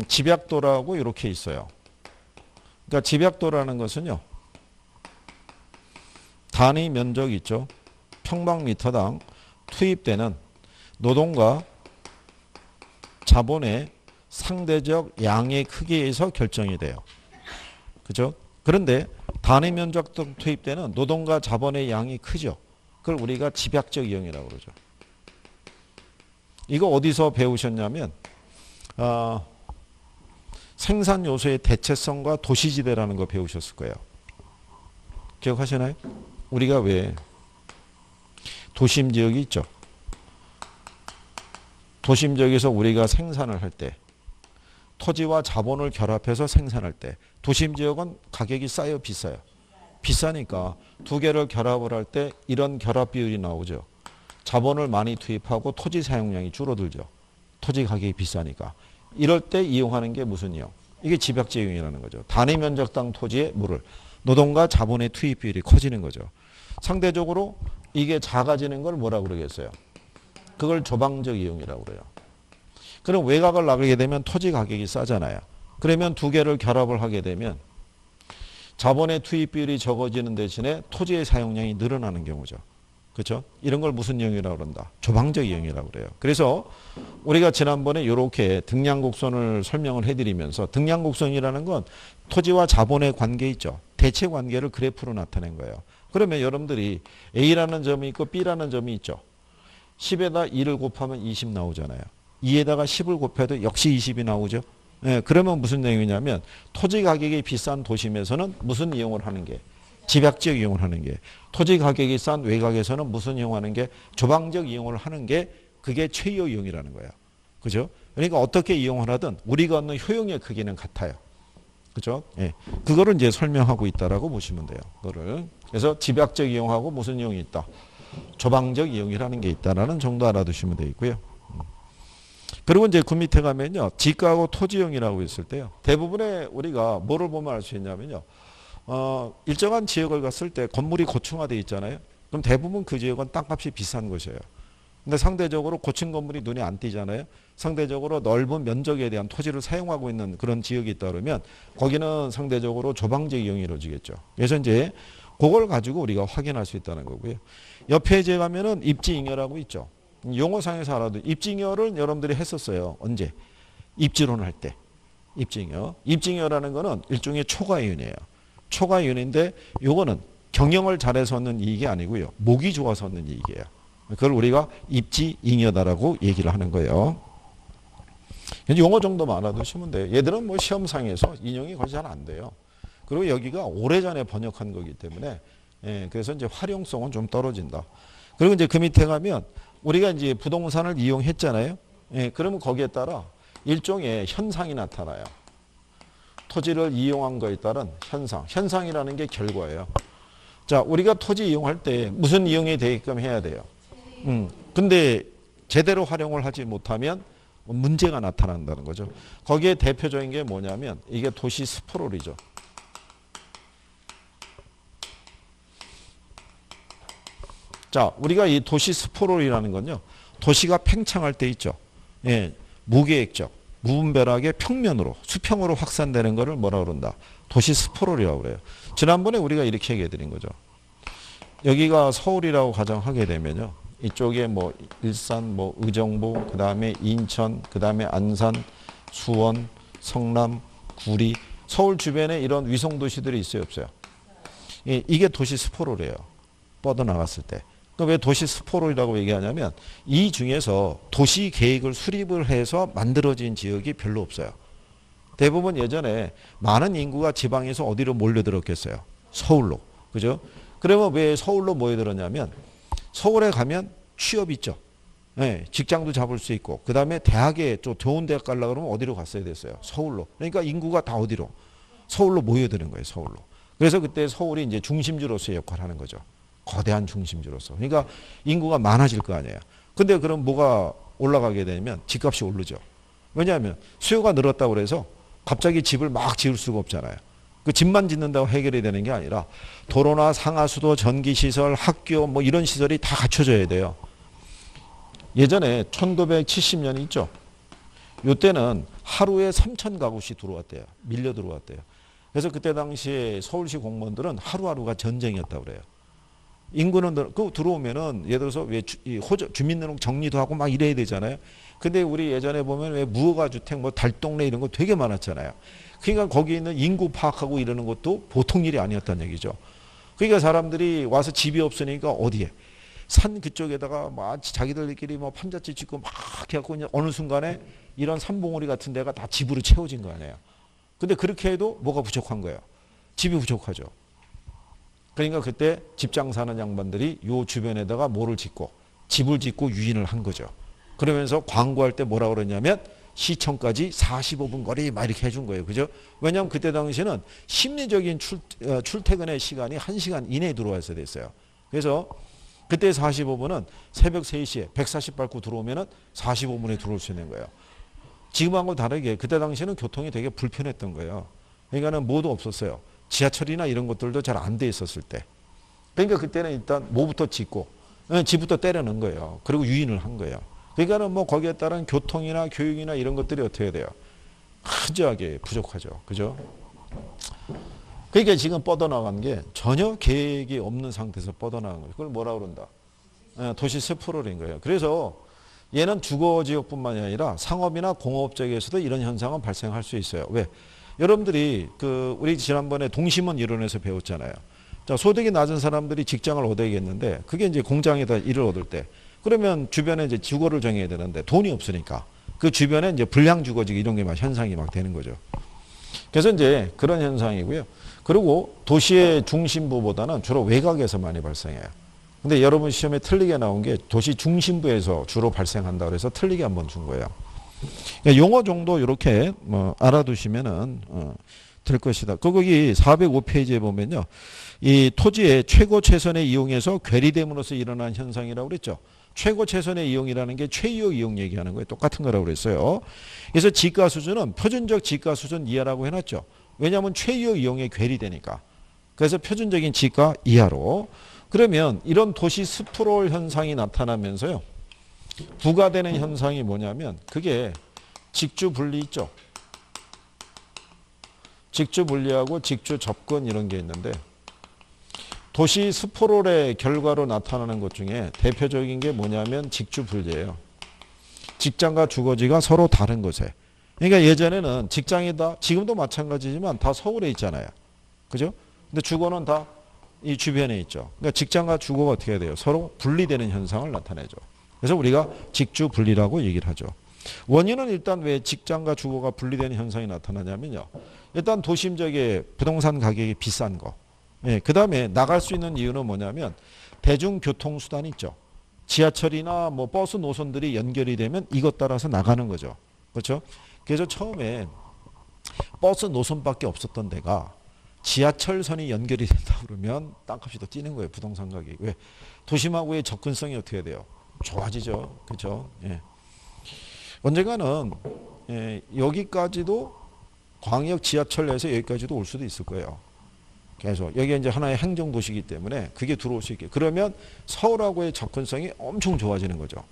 집약도라고 이렇게 있어요. 그러니까 집약도라는 것은요. 단위 면적 있죠. 평방미터당 투입되는 노동과 자본의 상대적 양의 크기에서 결정이 돼요. 그죠? 그런데 단위 면적 등 투입되는 노동과 자본의 양이 크죠. 그걸 우리가 집약적 이용이라고 그러죠. 이거 어디서 배우셨냐면 생산 요소의 대체성과 도시지대라는 거 배우셨을 거예요. 기억하시나요? 우리가 왜 도심 지역이 있죠. 도심 지역에서 우리가 생산을 할 때 토지와 자본을 결합해서 생산할 때 도심 지역은 가격이 싸요, 비싸요? 비싸니까 두 개를 결합을 할 때 이런 결합 비율이 나오죠. 자본을 많이 투입하고 토지 사용량이 줄어들죠. 토지 가격이 비싸니까. 이럴 때 이용하는 게 무슨 이용? 이게 집약적 이용이라는 거죠. 단위 면적당 토지의 물을 노동과 자본의 투입 비율이 커지는 거죠. 상대적으로 이게 작아지는 걸 뭐라고 그러겠어요? 그걸 조방적 이용이라고 그래요. 그럼 외곽을 나가게 되면 토지 가격이 싸잖아요. 그러면 두 개를 결합을 하게 되면 자본의 투입 비율이 적어지는 대신에 토지의 사용량이 늘어나는 경우죠. 그렇죠? 이런 걸 무슨 이용이라고 그런다? 조방적 이용이라고 그래요. 그래서 우리가 지난번에 이렇게 등량곡선을 설명을 해드리면서 등량곡선이라는 건 토지와 자본의 관계 있죠. 대체 관계를 그래프로 나타낸 거예요. 그러면 여러분들이 A라는 점이 있고 B라는 점이 있죠. 10에다 2를 곱하면 20 나오잖아요. 2에다가 10을 곱해도 역시 20이 나오죠. 예, 그러면 무슨 내용이냐면 토지 가격이 비싼 도심에서는 무슨 이용을 하는 게? 집약적 이용을 하는 게. 토지 가격이 싼 외곽에서는 무슨 이용하는 게? 조방적 이용을 하는 게 그게 최요 이용이라는 거예요. 그죠? 그러니까 어떻게 이용을 하든 우리가 얻는 효용의 크기는 같아요. 그죠? 예. 그거를 이제 설명하고 있다라고 보시면 돼요. 그거를. 그래서 집약적 이용하고 무슨 이용이 있다? 조방적 이용이라는 게 있다라는 정도 알아두시면 되겠고요. 그리고 이제 그 밑에 가면요. 지가하고 토지용이라고 있을 때요. 대부분의 우리가 뭐를 보면 알 수 있냐면요. 일정한 지역을 갔을 때 건물이 고층화되어 있잖아요. 그럼 대부분 그 지역은 땅값이 비싼 곳이에요. 근데 상대적으로 고층 건물이 눈에 안 띄잖아요. 상대적으로 넓은 면적에 대한 토지를 사용하고 있는 그런 지역이 있다 그러면 거기는 상대적으로 조방적 이용이 이루어지겠죠. 그래서 이제 그걸 가지고 우리가 확인할 수 있다는 거고요. 옆에 이제 가면은 입지잉여라고 있죠. 용어상에서 알아도 입지잉여를 여러분들이 했었어요. 언제? 입지론 할 때. 입지잉여. 입지잉여라는 거는 일종의 초과이윤이에요. 초과이윤인데 요거는 경영을 잘해서 얻는 이익이 아니고요. 목이 좋아서 얻는 이익이에요. 그걸 우리가 입지잉여다라고 얘기를 하는 거예요. 용어 정도만 알아두시면 돼요. 얘들은 뭐 시험상에서 인용이 거의 잘 안 돼요. 그리고 여기가 오래전에 번역한 거기 때문에 그래서 이제 활용성은 좀 떨어진다. 그리고 이제 그 밑에 가면 우리가 이제 부동산을 이용했잖아요. 그러면 거기에 따라 일종의 현상이 나타나요. 토지를 이용한 거에 따른 현상. 현상이라는 게 결과예요. 자, 우리가 토지 이용할 때 무슨 이용이 되게끔 해야 돼요? 근데 제대로 활용을 하지 못하면 문제가 나타난다는 거죠. 거기에 대표적인 게 뭐냐면 이게 도시 스포롤이죠. 자, 우리가 이 도시 스포롤이라는 건요. 도시가 팽창할 때 있죠. 예, 무계획적, 무분별하게 평면으로, 수평으로 확산되는 거를 뭐라 그런다? 도시 스포롤이라고 그래요. 지난번에 우리가 이렇게 얘기해 드린 거죠. 여기가 서울이라고 가정하게 되면요. 이쪽에 뭐 일산, 뭐 의정부, 그 다음에 인천, 그 다음에 안산, 수원, 성남, 구리, 서울 주변에 이런 위성 도시들이 있어요, 없어요? 이게 도시 스포롤이에요. 뻗어나갔을 때. 왜 도시 스포롤이라고 얘기하냐면 이 중에서 도시 계획을 수립을 해서 만들어진 지역이 별로 없어요. 대부분 예전에 많은 인구가 지방에서 어디로 몰려들었겠어요? 서울로. 그죠? 그러면 왜 서울로 모여들었냐면 서울에 가면 취업이 있죠. 네, 직장도 잡을 수 있고 그 다음에 대학에 좀 좋은 대학 가려고 그러면 어디로 갔어야 됐어요? 서울로. 그러니까 인구가 다 어디로? 서울로 모여드는 거예요. 서울로. 그래서 그때 서울이 이제 중심지로서의 역할을 하는 거죠. 거대한 중심지로서. 그러니까 인구가 많아질 거 아니에요. 근데 그럼 뭐가 올라가게 되면 집값이 오르죠. 왜냐하면 수요가 늘었다고 그래서 갑자기 집을 막 지을 수가 없잖아요. 그 집만 짓는다고 해결이 되는 게 아니라 도로나 상하수도, 전기시설, 학교 뭐 이런 시설이 다 갖춰져야 돼요. 예전에 1970년이 있죠. 이때는 하루에 3,000가구씩 들어왔대요. 밀려 들어왔대요. 그래서 그때 당시에 서울시 공무원들은 하루하루가 전쟁이었다고 그래요. 인구는 그 들어오면은 예를 들어서 왜 주민등록 정리도 하고 막 이래야 되잖아요. 근데 우리 예전에 보면 왜 무허가 주택 뭐 달동네 이런 거 되게 많았잖아요. 그러니까 거기 있는 인구 파악하고 이러는 것도 보통 일이 아니었다는 얘기죠. 그러니까 사람들이 와서 집이 없으니까 어디에 산 그쪽에다가 막 자기들끼리 뭐 판잣집 짓고 막 해갖고 어느 순간에 이런 산봉우리 같은 데가 다 집으로 채워진 거 아니에요. 근데 그렇게 해도 뭐가 부족한 거예요? 집이 부족하죠. 그러니까 그때 집장 사는 양반들이 요 주변에다가 뭐를 짓고 집을 짓고 유인을 한 거죠. 그러면서 광고할 때 뭐라고 그러냐면 시청까지 45분 거리 막 이렇게 해준 거예요. 그죠? 왜냐하면 그때 당시에는 심리적인 출퇴근의 시간이 1시간 이내에 들어와야 됐어요. 그래서 그때 45분은 새벽 3시에 140 밟고 들어오면은 45분에 들어올 수 있는 거예요. 지금하고 다르게 그때 당시에는 교통이 되게 불편했던 거예요. 그러니까는 뭐도 없었어요. 지하철이나 이런 것들도 잘 안 돼 있었을 때. 그러니까 그때는 일단 뭐부터 짓고 집부터 때려넣은 거예요. 그리고 유인을 한 거예요. 그러니까는 뭐 거기에 따른 교통이나 교육이나 이런 것들이 어떻게 돼요? 현저하게 부족하죠. 그죠? 그러니까 지금 뻗어나간 게 전혀 계획이 없는 상태에서 뻗어나간 거예요. 그걸 뭐라 그런다? 도시 스포롤인 거예요. 그래서 얘는 주거지역뿐만이 아니라 상업이나 공업적에서도 이런 현상은 발생할 수 있어요. 왜? 여러분들이 우리 지난번에 동심원 이론에서 배웠잖아요. 자, 소득이 낮은 사람들이 직장을 얻어야겠는데 그게 이제 공장에다 일을 얻을 때 그러면 주변에 이제 주거를 정해야 되는데 돈이 없으니까 그 주변에 이제 불량 주거지 이런 게 막 현상이 막 되는 거죠. 그래서 이제 그런 현상이고요. 그리고 도시의 중심부보다는 주로 외곽에서 많이 발생해요. 근데 여러분 시험에 틀리게 나온 게 도시 중심부에서 주로 발생한다 그래서 틀리게 한번 준 거예요. 용어 정도 이렇게 뭐 알아두시면은 될 것이다. 거기 405페이지에 보면요. 이 토지의 최고 최선의 이용에서 괴리됨으로써 일어난 현상이라고 그랬죠. 최고 최선의 이용이라는 게 최이용 이용 얘기하는 거예요. 똑같은 거라고 그랬어요. 그래서 지가 수준은 표준적 지가 수준 이하라고 해놨죠. 왜냐하면 최이용 이용에 괴리되니까. 그래서 표준적인 지가 이하로. 그러면 이런 도시 스프롤 현상이 나타나면서요. 부과되는 현상이 뭐냐면 그게 직주 분리 있죠. 직주 분리하고 직주 접근 이런 게 있는데 도시 스포롤의 결과로 나타나는 것 중에 대표적인 게 뭐냐면 직주 분리예요. 직장과 주거지가 서로 다른 곳에. 그러니까 예전에는 직장이다 지금도 마찬가지지만 다 서울에 있잖아요. 그죠? 근데 주거는 다 이 주변에 있죠. 그러니까 직장과 주거가 어떻게 돼요? 서로 분리되는 현상을 나타내죠. 그래서 우리가 직주 분리라고 얘기를 하죠. 원인은 일단 왜 직장과 주거가 분리되는 현상이 나타나냐면요. 일단 도심 지역의 부동산 가격이 비싼 거. 예, 그 다음에 나갈 수 있는 이유는 뭐냐면 대중교통수단 있죠. 지하철이나 뭐 버스 노선들이 연결이 되면 이것 따라서 나가는 거죠. 그렇죠? 그래서 처음에 버스 노선밖에 없었던 데가 지하철선이 연결이 된다 그러면 땅값이 더 뛰는 거예요. 부동산 가격이. 왜? 도심하고의 접근성이 어떻게 돼요? 좋아지죠. 그렇죠? 예. 언젠가는 여기까지도 광역 지하철에서 여기까지도 올 수도 있을 거예요. 계속 여기 이제 하나의 행정 도시이기 때문에 그게 들어올 수 있게. 그러면 서울하고의 접근성이 엄청 좋아지는 거죠.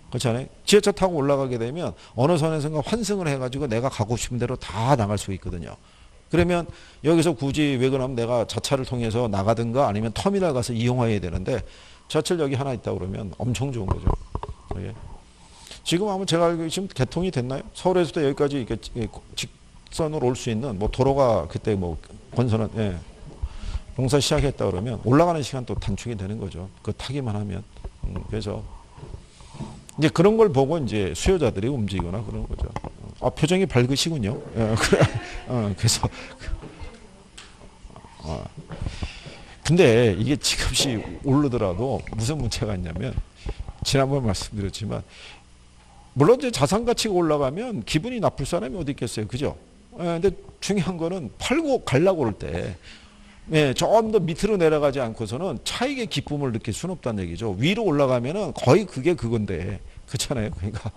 그렇잖아요. 지하철 타고 올라가게 되면 어느 선에선가 환승을 해가지고 내가 가고 싶은 대로 다 나갈 수 있거든요. 그러면 여기서 굳이 왜 그러면 내가 자차를 통해서 나가든가 아니면 터미널 가서 이용해야 되는데 지하철 여기 하나 있다 그러면 엄청 좋은 거죠. 예. 지금 아마 제가 알기로 지금 개통이 됐나요? 서울에서도 여기까지 이렇게 직선으로 올 수 있는 뭐 도로가 그때 뭐 건설은 공사 시작했다 그러면 올라가는 시간 또 단축이 되는 거죠. 그거 타기만 하면. 그래서 이제 그런 걸 보고 이제 수요자들이 움직이거나 그런 거죠. 표정이 밝으시군요. 그래서 근데 이게 지금씩 오르더라도 무슨 문제가 있냐면 지난번에 말씀드렸지만 물론 이제 자산 가치가 올라가면 기분이 나쁠 사람이 어디 있겠어요. 그죠? 근데 중요한 거는 팔고 가려고 할 때 좀 더 밑으로 내려가지 않고서는 차익의 기쁨을 느낄 수는 없다는 얘기죠. 위로 올라가면은 거의 그게 그건데. 그렇잖아요. 그러니까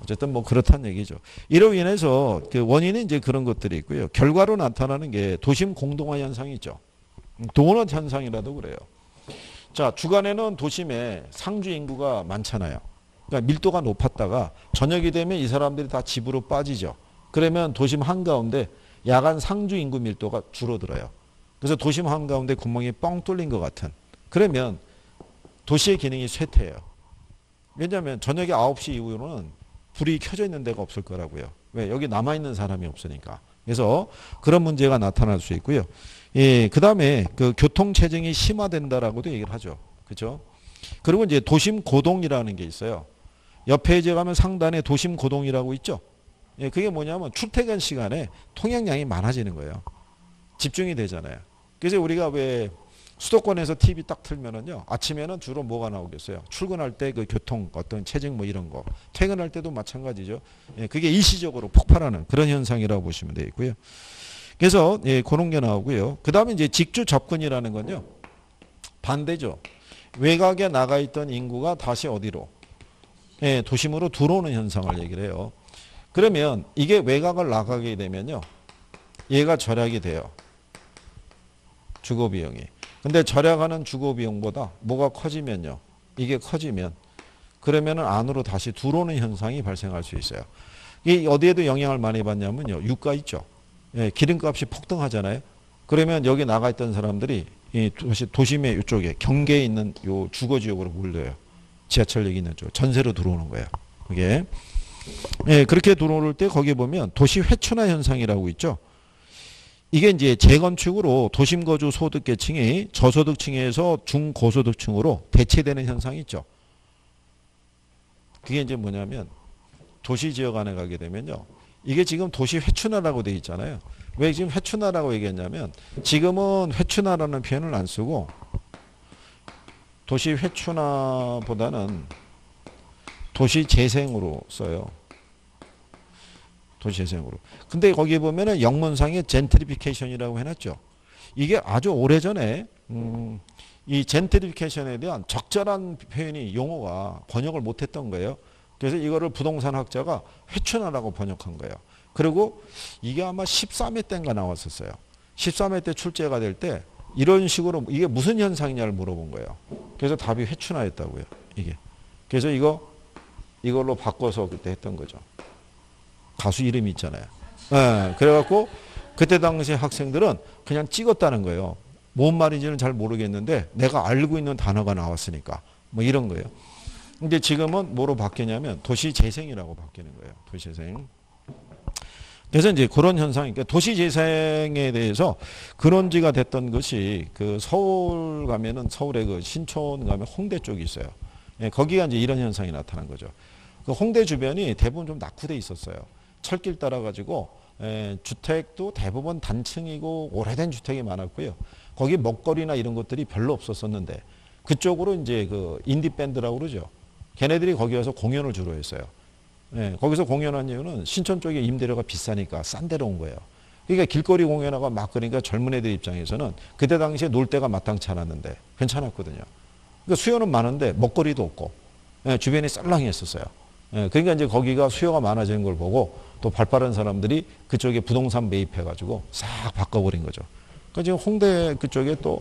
어쨌든 뭐 그렇다는 얘기죠. 이로 인해서 그 원인은 이제 그런 것들이 있고요. 결과로 나타나는 게 도심 공동화 현상이 있죠. 도넛 현상이라도 그래요. 자, 주간에는 도심에 상주 인구가 많잖아요. 그러니까 밀도가 높았다가 저녁이 되면 이 사람들이 다 집으로 빠지죠. 그러면 도심 한가운데 야간 상주 인구 밀도가 줄어들어요. 그래서 도심 한가운데 구멍이 뻥 뚫린 것 같은. 그러면 도시의 기능이 쇠퇴해요. 왜냐하면 저녁에 9시 이후로는 불이 켜져 있는 데가 없을 거라고요. 왜? 여기 남아있는 사람이 없으니까. 그래서 그런 문제가 나타날 수 있고요. 그 다음에 그 교통체증이 심화된다라고도 얘기를 하죠. 그죠? 그리고 이제 도심 고동이라는 게 있어요. 옆에 이제 가면 상단에 도심 고동이라고 있죠. 그게 뭐냐면 출퇴근 시간에 통행량이 많아지는 거예요. 집중이 되잖아요. 그래서 우리가 왜 수도권에서 TV 딱 틀면은요, 아침에는 주로 뭐가 나오겠어요? 출근할 때 그 교통 어떤 체증 뭐 이런 거. 퇴근할 때도 마찬가지죠. 그게 일시적으로 폭발하는 그런 현상이라고 보시면 되겠고요. 그래서 그런 게 나오고요. 그 다음에 이제 직주 접근이라는 건요, 반대죠. 외곽에 나가 있던 인구가 다시 어디로? 도심으로 들어오는 현상을 얘기를 해요. 그러면 이게 외곽을 나가게 되면요, 얘가 절약이 돼요. 주거비용이. 근데 절약하는 주거비용보다 뭐가 커지면요, 이게 커지면 그러면은 안으로 다시 들어오는 현상이 발생할 수 있어요. 이 어디에도 영향을 많이 받냐면요, 유가 있죠. 기름값이 폭등하잖아요. 그러면 여기 나가 있던 사람들이 이 도심의 이쪽에 경계에 있는 요 주거 지역으로 몰려요. 지하철역이 있는 쪽 전세로 들어오는 거예요. 그게 그렇게 들어올 때 거기 보면 도시 회춘화 현상이라고 있죠. 이게 이제 재건축으로 도심 거주 소득계층이 저소득층에서 중고소득층으로 대체되는 현상이 있죠. 그게 이제 뭐냐면 도시 지역 안에 가게 되면요, 이게 지금 도시 회춘화라고 되어 있잖아요. 왜 지금 회춘화라고 얘기했냐면 지금은 회춘화라는 표현을 안 쓰고 도시 회춘화보다는 도시 재생으로 써요. 도시 재생으로. 근데 거기 보면은 영문상에 젠트리피케이션이라고 해놨죠. 이게 아주 오래전에 이 젠트리피케이션에 대한 적절한 표현이 용어가 번역을 못했던 거예요. 그래서 이거를 부동산 학자가 회춘화라고 번역한 거예요. 그리고 이게 아마 13회 때인가 나왔었어요. 13회 때 출제가 될 때 이런 식으로 이게 무슨 현상이냐를 물어본 거예요. 그래서 답이 회춘화였다고요. 이게. 그래서 이걸로 바꿔서 그때 했던 거죠. 가수 이름이 있잖아요. 그래갖고 그때 당시 학생들은 그냥 찍었다는 거예요. 뭔 말인지는 잘 모르겠는데 내가 알고 있는 단어가 나왔으니까 뭐 이런 거예요. 근데 지금은 뭐로 바뀌냐면 도시재생이라고 바뀌는 거예요. 도시재생. 그래서 이제 그런 현상이, 그러니까 도시재생에 대해서 근원지가 됐던 것이 그 서울 가면은 서울의 그 신촌 가면 홍대 쪽이 있어요. 거기가 이제 이런 현상이 나타난 거죠. 그 홍대 주변이 대부분 좀 낙후돼 있었어요. 철길 따라 가지고 주택도 대부분 단층이고 오래된 주택이 많았고요. 거기 먹거리나 이런 것들이 별로 없었었는데 그쪽으로 이제 그 인디 밴드라고 그러죠. 걔네들이 거기 와서 공연을 주로 했어요. 거기서 공연한 이유는 신촌 쪽에 임대료가 비싸니까 싼 데로 온 거예요. 그러니까 길거리 공연하고 막 그러니까 젊은 애들 입장에서는 그때 당시에 놀 데가 마땅치 않았는데 괜찮았거든요. 그러니까 수요는 많은데 먹거리도 없고 예, 주변이 썰렁했었어요. 예, 그러니까 이제 거기가 수요가 많아지는 걸 보고 또 발빠른 사람들이 그쪽에 부동산 매입해가지고 싹 바꿔버린 거죠. 그러니까 지금 홍대 그쪽에 또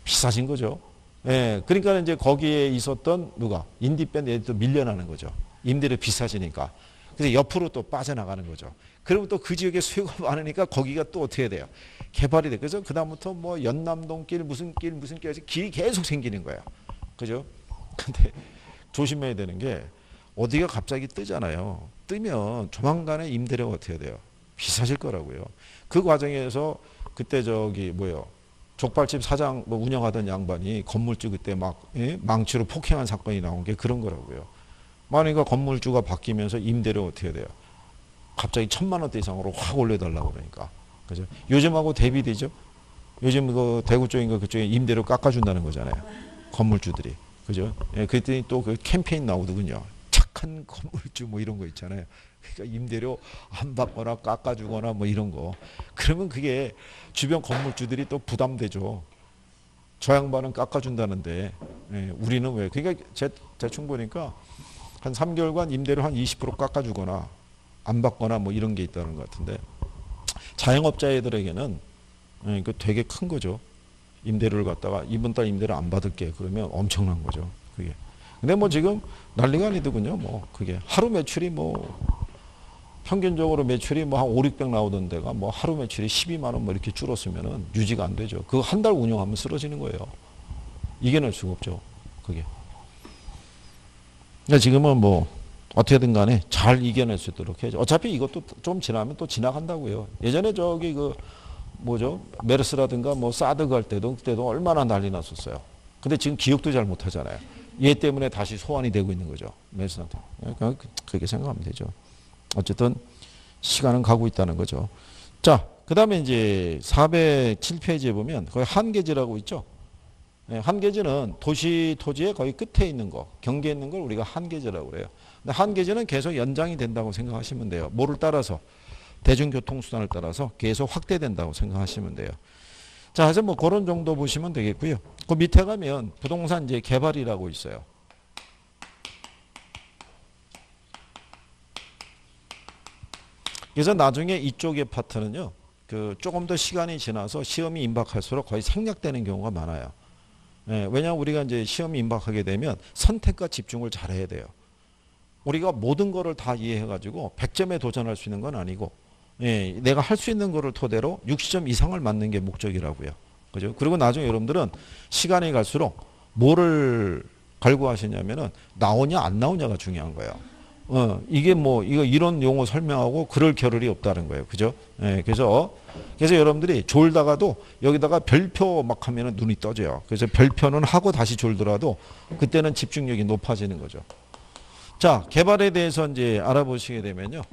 비싸진 거죠. 예, 그러니까 이제 거기에 있었던 누가 인디밴드 애들도 밀려나는 거죠. 임대료 비싸지니까. 그래서 옆으로 또 빠져나가는 거죠. 그러면 또 그 지역에 수요가 많으니까 거기가 또 어떻게 돼요? 개발이 돼. 그래서 그다음부터 뭐 연남동길 무슨 길에서 길이 계속 생기는 거예요. 그죠? 근데 조심해야 되는 게 어디가 갑자기 뜨잖아요. 뜨면 조만간에 임대료가 어떻게 돼요? 비싸질 거라고요. 그 과정에서 그때 저기 뭐요? 족발집 사장 뭐 운영하던 양반이 건물주 그때 막 예? 망치로 폭행한 사건이 나온 게 그런 거라고요. 그러니까 건물주가 바뀌면서 임대료 어떻게 돼요? 갑자기 1,000만 원대 이상으로 확 올려달라고 그러니까. 그죠? 요즘하고 대비되죠? 요즘 그 대구 쪽인가 그쪽에 임대료 깎아준다는 거잖아요. 건물주들이. 그죠? 예, 그랬더니 또 그 캠페인 나오더군요. 착한 건물주 뭐 이런 거 있잖아요. 그러니까 임대료 안 받거나 깎아주거나 뭐 이런 거. 그러면 그게 주변 건물주들이 또 부담되죠. 저 양반은 깎아준다는데 예, 우리는 왜? 그러니까 대충 보니까 한 3개월간 임대료 한 20% 깎아주거나 안 받거나 뭐 이런 게 있다는 것 같은데 자영업자애들에게는 예, 그 되게 큰 거죠. 임대료를 갖다가 이번 달 임대료 안 받을게 그러면 엄청난 거죠. 그게. 근데 뭐 지금 난리가 아니더군요. 뭐 그게 하루 매출이 뭐 평균적으로 매출이 뭐 한 5, 600 나오던 데가 뭐 하루 매출이 12만 원 뭐 이렇게 줄었으면은 유지가 안 되죠. 그거 한 달 운영하면 쓰러지는 거예요. 이겨낼 수가 없죠. 그게. 그러니까 지금은 뭐 어떻게든 간에 잘 이겨낼 수 있도록 해야죠. 어차피 이것도 좀 지나면 또 지나간다고요. 예전에 저기 그 뭐죠? 메르스라든가 뭐 사드 갈 때도 그때도 얼마나 난리 났었어요. 근데 지금 기억도 잘 못 하잖아요. 얘 때문에 다시 소환이 되고 있는 거죠. 메르스한테. 그러니까 그렇게 생각하면 되죠. 어쨌든 시간은 가고 있다는 거죠. 자, 그다음에 이제 407페이지에 보면 거기 한계지라고 있죠. 한계지는 도시 토지의 거의 끝에 있는 거, 경계에 있는 걸 우리가 한계지라고 그래요. 근데 한계지는 계속 연장이 된다고 생각하시면 돼요. 뭐를 따라서? 대중교통수단을 따라서 계속 확대된다고 생각하시면 돼요. 자, 그래서 뭐 그런 정도 보시면 되겠고요. 그 밑에 가면 부동산 이제 개발이라고 있어요. 그래서 나중에 이쪽의 파트는요, 그 조금 더 시간이 지나서 시험이 임박할수록 거의 생략되는 경우가 많아요. 예, 왜냐하면 우리가 이제 시험이 임박하게 되면 선택과 집중을 잘 해야 돼요. 우리가 모든 거를 다 이해해가지고 100점에 도전할 수 있는 건 아니고, 예, 내가 할 수 있는 거를 토대로 60점 이상을 맞는 게 목적이라고요. 그죠? 그리고 나중에 여러분들은 시간이 갈수록 뭐를 갈구하시냐면은 나오냐 안 나오냐가 중요한 거예요. 이게 뭐 이거 이런 용어 설명하고 그럴 겨를이 없다는 거예요. 그죠? 예, 그래서 여러분들이 졸다가도 여기다가 별표 막 하면은 눈이 떠져요. 그래서 별표는 하고 다시 졸더라도 그때는 집중력이 높아지는 거죠. 자, 개발에 대해서 이제 알아보시게 되면요.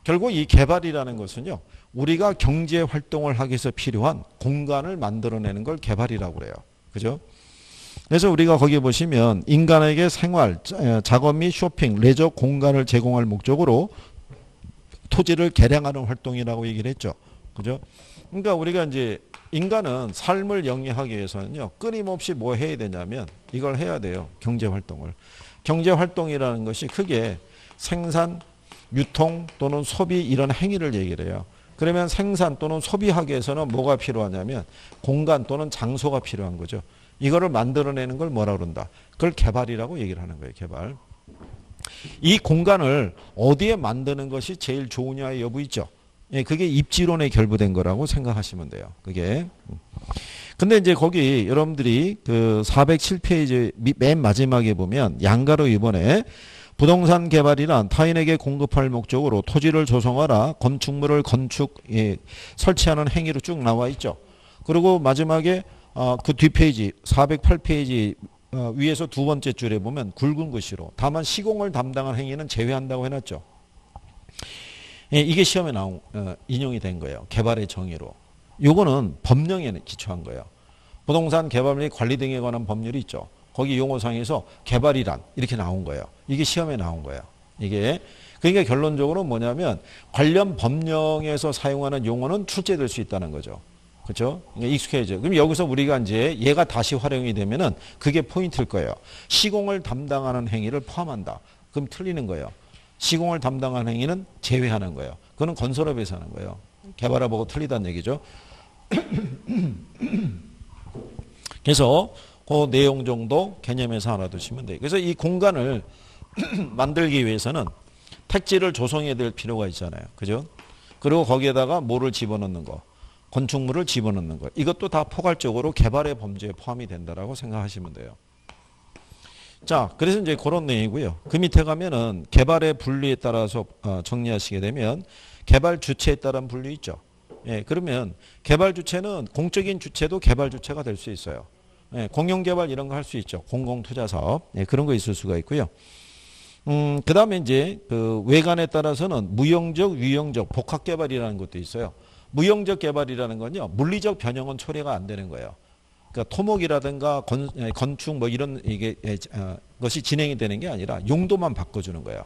결국 이 개발이라는 것은요. 우리가 경제 활동을 하기 위해서 필요한 공간을 만들어내는 걸 개발이라고 그래요. 그죠? 그래서 우리가 거기 보시면 인간에게 생활, 작업 및 쇼핑, 레저 공간을 제공할 목적으로 토지를 개량하는 활동이라고 얘기를 했죠. 그죠? 그러니까 우리가 이제 인간은 삶을 영위하기 위해서는요. 끊임없이 뭐 해야 되냐면 이걸 해야 돼요. 경제 활동을. 경제 활동이라는 것이 크게 생산, 유통 또는 소비 이런 행위를 얘기를 해요. 그러면 생산 또는 소비하기 위해서는 뭐가 필요하냐면 공간 또는 장소가 필요한 거죠. 이거를 만들어내는 걸 뭐라 그런다? 그걸 개발이라고 얘기를 하는 거예요. 개발. 이 공간을 어디에 만드는 것이 제일 좋으냐의 여부 있죠. 예, 그게 입지론에 결부된 거라고 생각하시면 돼요. 그게. 근데 이제 거기 여러분들이 그 407페이지 맨 마지막에 보면 양가로 이번에 부동산 개발이란 타인에게 공급할 목적으로 토지를 조성하라 건축물을 설치하는 행위로 쭉 나와 있죠. 그리고 마지막에 그 뒷페이지 408페이지 위에서 두 번째 줄에 보면 굵은 글씨로 다만 시공을 담당한 행위는 제외한다고 해놨죠. 예, 이게 시험에 인용이 된 거예요. 개발의 정의로. 요거는 법령에 기초한 거예요. 부동산 개발 및 관리 등에 관한 법률이 있죠. 거기 용어상에서 개발이란 이렇게 나온 거예요. 이게 시험에 나온 거예요. 이게 그러니까 결론적으로 뭐냐면 관련 법령에서 사용하는 용어는 출제될 수 있다는 거죠. 그렇죠? 익숙해져. 그럼 여기서 우리가 이제 얘가 다시 활용이 되면은 그게 포인트일 거예요. 시공을 담당하는 행위를 포함한다. 그럼 틀리는 거예요. 시공을 담당하는 행위는 제외하는 거예요. 그거는 건설업에서 하는 거예요. 개발업하고 틀리다는 얘기죠. 그래서 그 내용 정도 개념에서 알아두시면 돼요. 그래서 이 공간을 만들기 위해서는 택지를 조성해야 될 필요가 있잖아요. 그죠? 그리고 거기에다가 뭐를 집어넣는 거, 건축물을 집어넣는 거. 이것도 다 포괄적으로 개발의 범주에 포함이 된다라고 생각하시면 돼요. 자, 그래서 이제 그런 내용이고요. 그 밑에 가면은 개발의 분류에 따라서 정리하시게 되면 개발 주체에 따른 분류 있죠. 예, 그러면 개발 주체는 공적인 주체도 개발 주체가 될 수 있어요. 예, 공용개발 이런 거 할 수 있죠. 공공투자사업. 예, 그런 거 있을 수가 있고요. 그 다음에 이제 그 외관에 따라서는 무형적, 유형적, 복합개발이라는 것도 있어요. 무형적 개발이라는 건요, 물리적 변형은 초래가 안 되는 거예요. 그러니까 토목이라든가 건축 뭐 이런 이게 것이 진행이 되는 게 아니라 용도만 바꿔주는 거예요.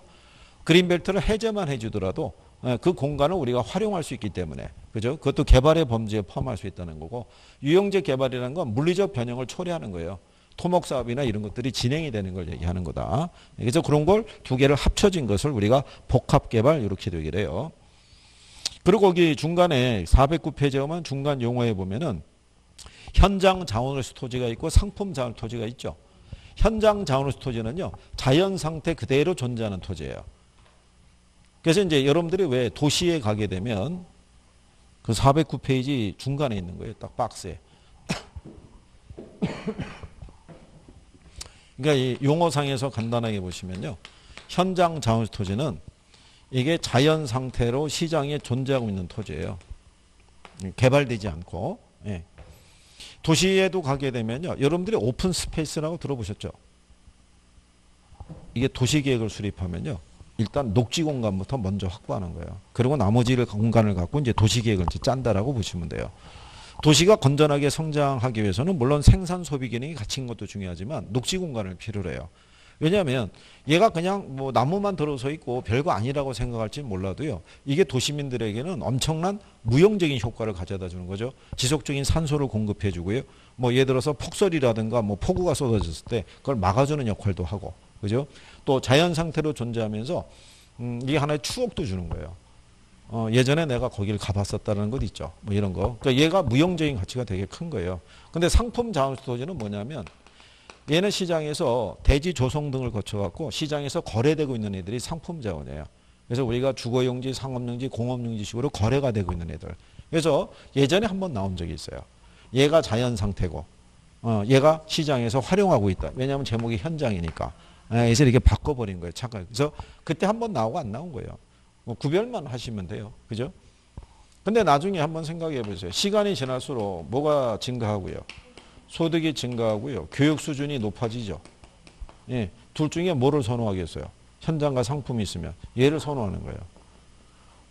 그린벨트를 해제만 해주더라도 그 공간을 우리가 활용할 수 있기 때문에, 그죠? 그것도 개발의 범주에 포함할 수 있다는 거고, 유형적 개발이라는 건 물리적 변형을 초래하는 거예요. 토목 사업이나 이런 것들이 진행이 되는 걸 얘기하는 거다. 그래서 그런 걸 두 개를 합쳐진 것을 우리가 복합 개발 이렇게 되게 돼요. 그리고 거기 중간에 409페이지에 보면 중간 용어에 보면은 현장 자원의수 토지가 있고 상품 자원 토지가 있죠. 현장 자원의수 토지는요, 자연 상태 그대로 존재하는 토지예요. 그래서 이제 여러분들이 왜 도시에 가게 되면 그 409페이지 중간에 있는 거예요. 딱 박스에. 그러니까 이 용어상에서 간단하게 보시면요, 현장 자원의수 토지는 이게 자연 상태로 시장에 존재하고 있는 토지예요. 개발되지 않고. 예. 도시에도 가게 되면요, 여러분들이 오픈 스페이스라고 들어보셨죠? 이게 도시계획을 수립하면요, 일단 녹지 공간부터 먼저 확보하는 거예요. 그리고 나머지를 공간을 갖고 이제 도시계획을 이제 짠다라고 보시면 돼요. 도시가 건전하게 성장하기 위해서는 물론 생산 소비 기능이 갖춘 것도 중요하지만 녹지 공간을 필요로 해요. 왜냐하면 얘가 그냥 뭐 나무만 들어서 있고 별거 아니라고 생각할지 몰라도요, 이게 도시민들에게는 엄청난 무형적인 효과를 가져다 주는 거죠. 지속적인 산소를 공급해 주고요. 뭐 예를 들어서 폭설이라든가 뭐 폭우가 쏟아졌을 때 그걸 막아주는 역할도 하고, 그죠? 또 자연 상태로 존재하면서 이게 하나의 추억도 주는 거예요. 예전에 내가 거기를 가봤었다는 것 있죠. 뭐 이런 거. 그러니까 얘가 무형적인 가치가 되게 큰 거예요. 근데 상품 자원의수 토지는 뭐냐면 얘는 시장에서 대지 조성 등을 거쳐갖고 시장에서 거래되고 있는 애들이 상품 자원이에요. 그래서 우리가 주거용지, 상업용지, 공업용지식으로 거래가 되고 있는 애들. 그래서 예전에 한번 나온 적이 있어요. 얘가 자연 상태고, 얘가 시장에서 활용하고 있다. 왜냐하면 제목이 현장이니까. 그래서 이렇게 바꿔버린 거예요. 착각. 그래서 그때 한번 나오고 안 나온 거예요. 뭐 구별만 하시면 돼요. 그죠? 근데 나중에 한번 생각해 보세요. 시간이 지날수록 뭐가 증가하고요? 소득이 증가하고요. 교육 수준이 높아지죠. 예, 둘 중에 뭐를 선호하겠어요? 현장과 상품이 있으면 얘를 선호하는 거예요.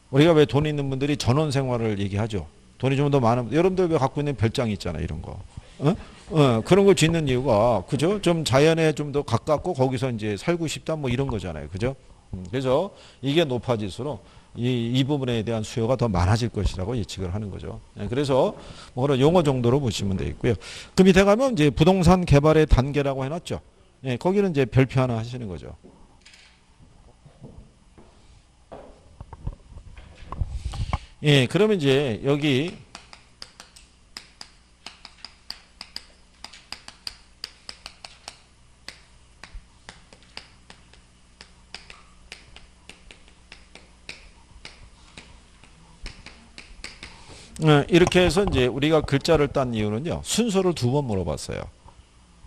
우리가 왜 돈 있는 분들이 전원 생활을 얘기하죠. 돈이 좀 더 많은, 여러분들 왜 갖고 있는 별장 있잖아요. 이런 거. 그런 거 짓는 이유가, 그죠? 좀 자연에 좀 더 가깝고 거기서 이제 살고 싶다 뭐 이런 거잖아요. 그죠? 그래서 이게 높아질수록 이 부분에 대한 수요가 더 많아질 것이라고 예측을 하는 거죠. 그래서 뭐 그런 용어 정도로 보시면 되겠고요. 그 밑에 가면 이제 부동산 개발의 단계라고 해놨죠. 예, 거기는 이제 별표 하나 하시는 거죠. 예, 그러면 이제 여기 이렇게 해서 이제 우리가 글자를 딴 이유는요, 순서를 두 번 물어봤어요.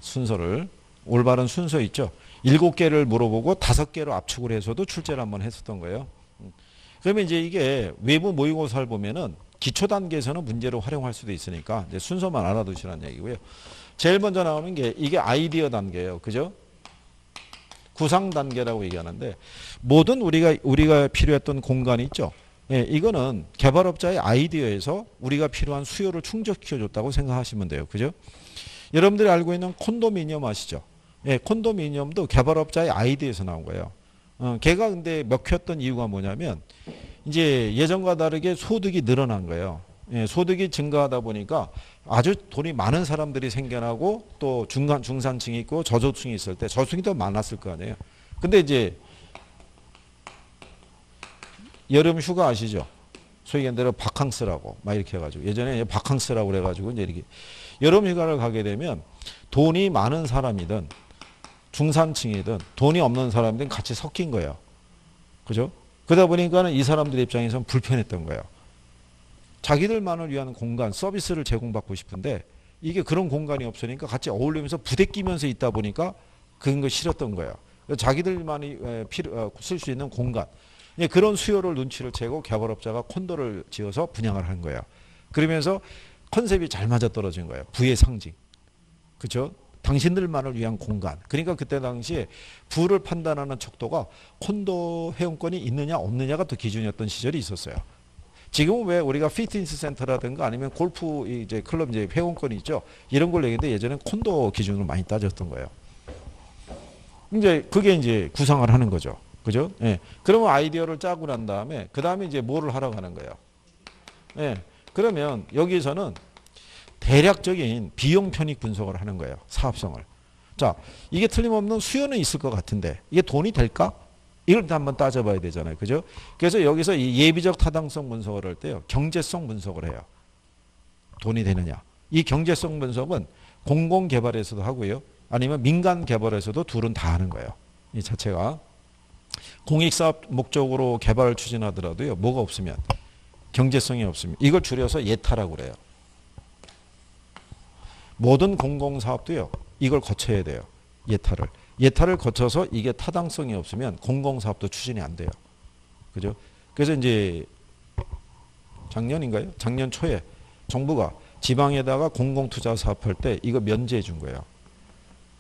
순서를, 올바른 순서 있죠. 7개를 물어보고 5개로 압축을 해서도 출제를 한번 했었던 거예요. 그러면 이제 이게 외부 모의고사를 보면은 기초 단계에서는 문제로 활용할 수도 있으니까 이제 순서만 알아두시라는 얘기고요. 제일 먼저 나오는 게 이게 아이디어 단계예요. 그죠? 구상 단계라고 얘기하는데, 모든 우리가 필요했던 공간이 있죠. 예, 이거는 개발업자의 아이디어에서 우리가 필요한 수요를 충족시켜줬다고 생각하시면 돼요. 그죠? 여러분들이 알고 있는 콘도미니엄 아시죠? 예, 콘도미니엄도 개발업자의 아이디어에서 나온 거예요. 걔가 근데 먹혔던 이유가 뭐냐면 이제 예전과 다르게 소득이 늘어난 거예요. 예, 소득이 증가하다 보니까 아주 돈이 많은 사람들이 생겨나고 또 중산층이 있고 저소득층이 있을 때 저소득이 더 많았을 거 아니에요. 근데 이제 여름 휴가 아시죠? 소위 얘기한 대로 바캉스라고 막 이렇게 해가지고 예전에 바캉스라고 그래가지고 이제 이렇게 여름 휴가를 가게 되면 돈이 많은 사람이든 중산층이든 돈이 없는 사람이든 같이 섞인 거예요. 그죠? 그러다 보니까는 이 사람들 입장에서는 불편했던 거예요. 자기들만을 위한 공간, 서비스를 제공받고 싶은데 이게 그런 공간이 없으니까 같이 어울리면서 부대끼면서 있다 보니까 그런 거 싫었던 거예요. 자기들만이 쓸 수 있는 공간. 그런 수요를 눈치를 채고 개발업자가 콘도를 지어서 분양을 한 거예요. 그러면서 컨셉이 잘 맞아떨어진 거예요. 부의 상징. 그렇죠? 당신들만을 위한 공간. 그러니까 그때 당시에 부를 판단하는 척도가 콘도 회원권이 있느냐 없느냐가 더 기준이었던 시절이 있었어요. 지금은 왜 우리가 피트니스 센터라든가 아니면 골프 이제 클럽 이제 회원권이 있죠. 이런 걸 내는데 예전엔 콘도 기준으로 많이 따졌던 거예요. 이제 그게 이제 구상을 하는 거죠. 그죠? 예. 그러면 아이디어를 짜고 난 다음에 그 다음에 이제 뭐를 하러 가는 거예요. 예. 그러면 여기서는 대략적인 비용 편익 분석을 하는 거예요. 사업성을. 자, 이게 틀림없는 수요는 있을 것 같은데 이게 돈이 될까? 이걸 한번 따져봐야 되잖아요. 그죠? 그래서 여기서 이 예비적 타당성 분석을 할 때요. 경제성 분석을 해요. 돈이 되느냐. 이 경제성 분석은 공공개발에서도 하고요. 아니면 민간개발에서도 둘은 다 하는 거예요. 이 자체가. 공익사업 목적으로 개발을 추진하더라도요. 뭐가 없으면 경제성이 없으면 이걸 줄여서 예타라고 그래요. 모든 공공사업도요. 이걸 거쳐야 돼요. 예타를. 예타를 거쳐서 이게 타당성이 없으면 공공사업도 추진이 안 돼요. 그죠? 그래서 이제 작년인가요? 작년 초에 정부가 지방에다가 공공투자 사업할 때 이거 면제해 준 거예요.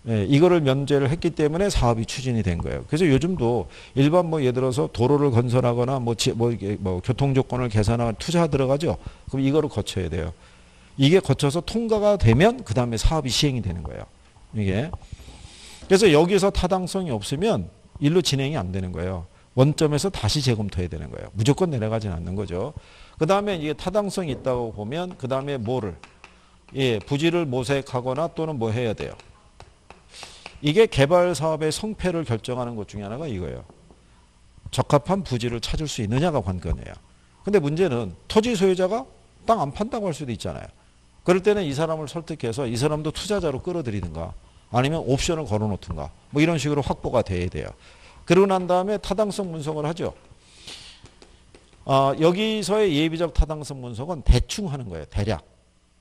예, 이거를 면제를 했기 때문에 사업이 추진이 된 거예요. 그래서 요즘도 일반 뭐 예를 들어서 도로를 건설하거나 뭐 교통 조건을 개선하거나 투자 들어가죠. 그럼 이거를 거쳐야 돼요. 이게 거쳐서 통과가 되면 그 다음에 사업이 시행이 되는 거예요. 이게. 그래서 여기서 타당성이 없으면 일로 진행이 안 되는 거예요. 원점에서 다시 재검토해야 되는 거예요. 무조건 내려가지는 않는 거죠. 그 다음에 이게 타당성이 있다고 보면 그 다음에 뭐를 부지를 모색하거나 또는 뭐 해야 돼요. 이게 개발 사업의 성패를 결정하는 것 중에 하나가 이거예요. 적합한 부지를 찾을 수 있느냐가 관건이에요. 근데 문제는 토지 소유자가 땅 안 판다고 할 수도 있잖아요. 그럴 때는 이 사람을 설득해서 이 사람도 투자자로 끌어들이든가 아니면 옵션을 걸어놓든가 뭐 이런 식으로 확보가 돼야 돼요. 그러고 난 다음에 타당성 분석을 하죠. 여기서의 예비적 타당성 분석은 대충 하는 거예요. 대략.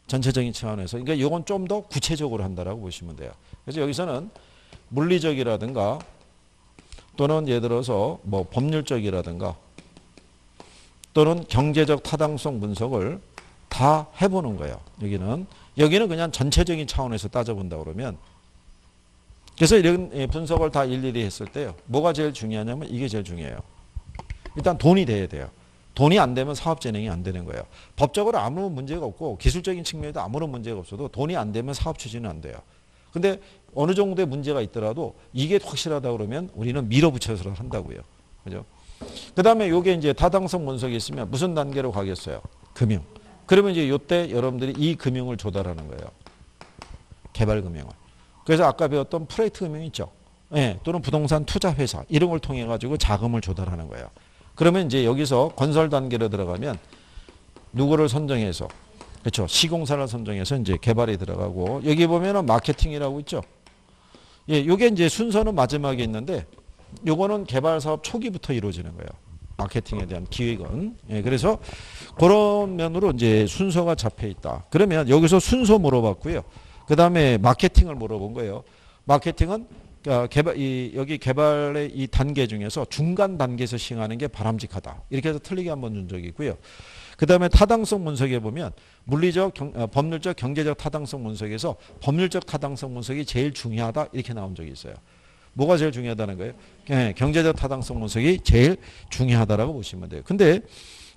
전체적인 차원에서. 그러니까 이건 좀 더 구체적으로 한다라고 보시면 돼요. 그래서 여기서는 물리적이라든가 또는 예를 들어서 뭐 법률적이라든가 또는 경제적 타당성 분석을 다 해보는 거예요. 여기는 그냥 전체적인 차원에서 따져본다 그러면 그래서 이런 분석을 다 일일이 했을 때요. 뭐가 제일 중요하냐면 이게 제일 중요해요. 일단 돈이 돼야 돼요. 돈이 안 되면 사업 진행이 안 되는 거예요. 법적으로 아무런 문제가 없고 기술적인 측면에도 아무런 문제가 없어도 돈이 안 되면 사업 추진은 안 돼요. 근데 어느 정도의 문제가 있더라도 이게 확실하다 그러면 우리는 밀어붙여서 한다고요. 그죠? 그 다음에 요게 이제 타당성 분석이 있으면 무슨 단계로 가겠어요? 금융. 그러면 이제 요때 여러분들이 이 금융을 조달하는 거예요. 개발 금융을. 그래서 아까 배웠던 프레이트 금융 있죠. 예, 또는 부동산 투자 회사 이런 걸 통해 가지고 자금을 조달하는 거예요. 그러면 이제 여기서 건설 단계로 들어가면 누구를 선정해서 그렇죠. 시공사를 선정해서 이제 개발이 들어가고 여기 보면은 마케팅이라고 있죠. 예, 요게 이제 순서는 마지막에 있는데 요거는 개발 사업 초기부터 이루어지는 거예요. 마케팅에 대한 기획은. 예, 그래서 그런 면으로 이제 순서가 잡혀 있다. 그러면 여기서 순서 물어봤고요. 그 다음에 마케팅을 물어본 거예요. 마케팅은 여기 개발의 이 단계 중에서 중간 단계에서 시행하는 게 바람직하다. 이렇게 해서 틀리게 한번 준 적이 있고요. 그 다음에 타당성 분석에 보면 물리적, 법률적, 경제적 타당성 분석에서 법률적 타당성 분석이 제일 중요하다. 이렇게 나온 적이 있어요. 뭐가 제일 중요하다는 거예요? 경제적 타당성 분석이 제일 중요하다라고 보시면 돼요. 근데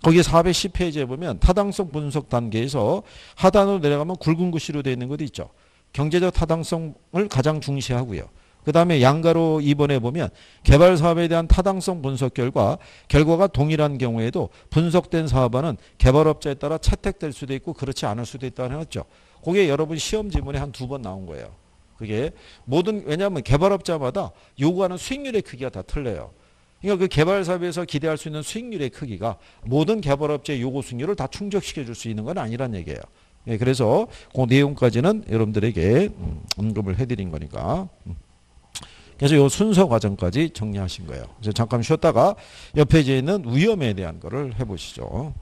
거기 410페이지에 보면 타당성 분석 단계에서 하단으로 내려가면 굵은 글씨로 되어 있는 것도 있죠. 경제적 타당성을 가장 중시하고요. 그 다음에 양가로 2번에 보면 개발 사업에 대한 타당성 분석 결과가 동일한 경우에도 분석된 사업안은 개발업자에 따라 채택될 수도 있고 그렇지 않을 수도 있다고 했죠. 그게 여러분 시험 지문에 한 2번 나온 거예요. 그게 왜냐하면 개발업자마다 요구하는 수익률의 크기가 다 틀려요. 그러니까 그 개발 사업에서 기대할 수 있는 수익률의 크기가 모든 개발업체의 요구 수익률을 다 충족시켜 줄 수 있는 건 아니란 얘기예요. 예, 그래서 그 내용까지는 여러분들에게 언급을 해드린 거니까. 그래서 이 순서 과정까지 정리하신 거예요. 그래서 잠깐 쉬었다가 옆 페이지에 있는 위험에 대한 거를 해보시죠.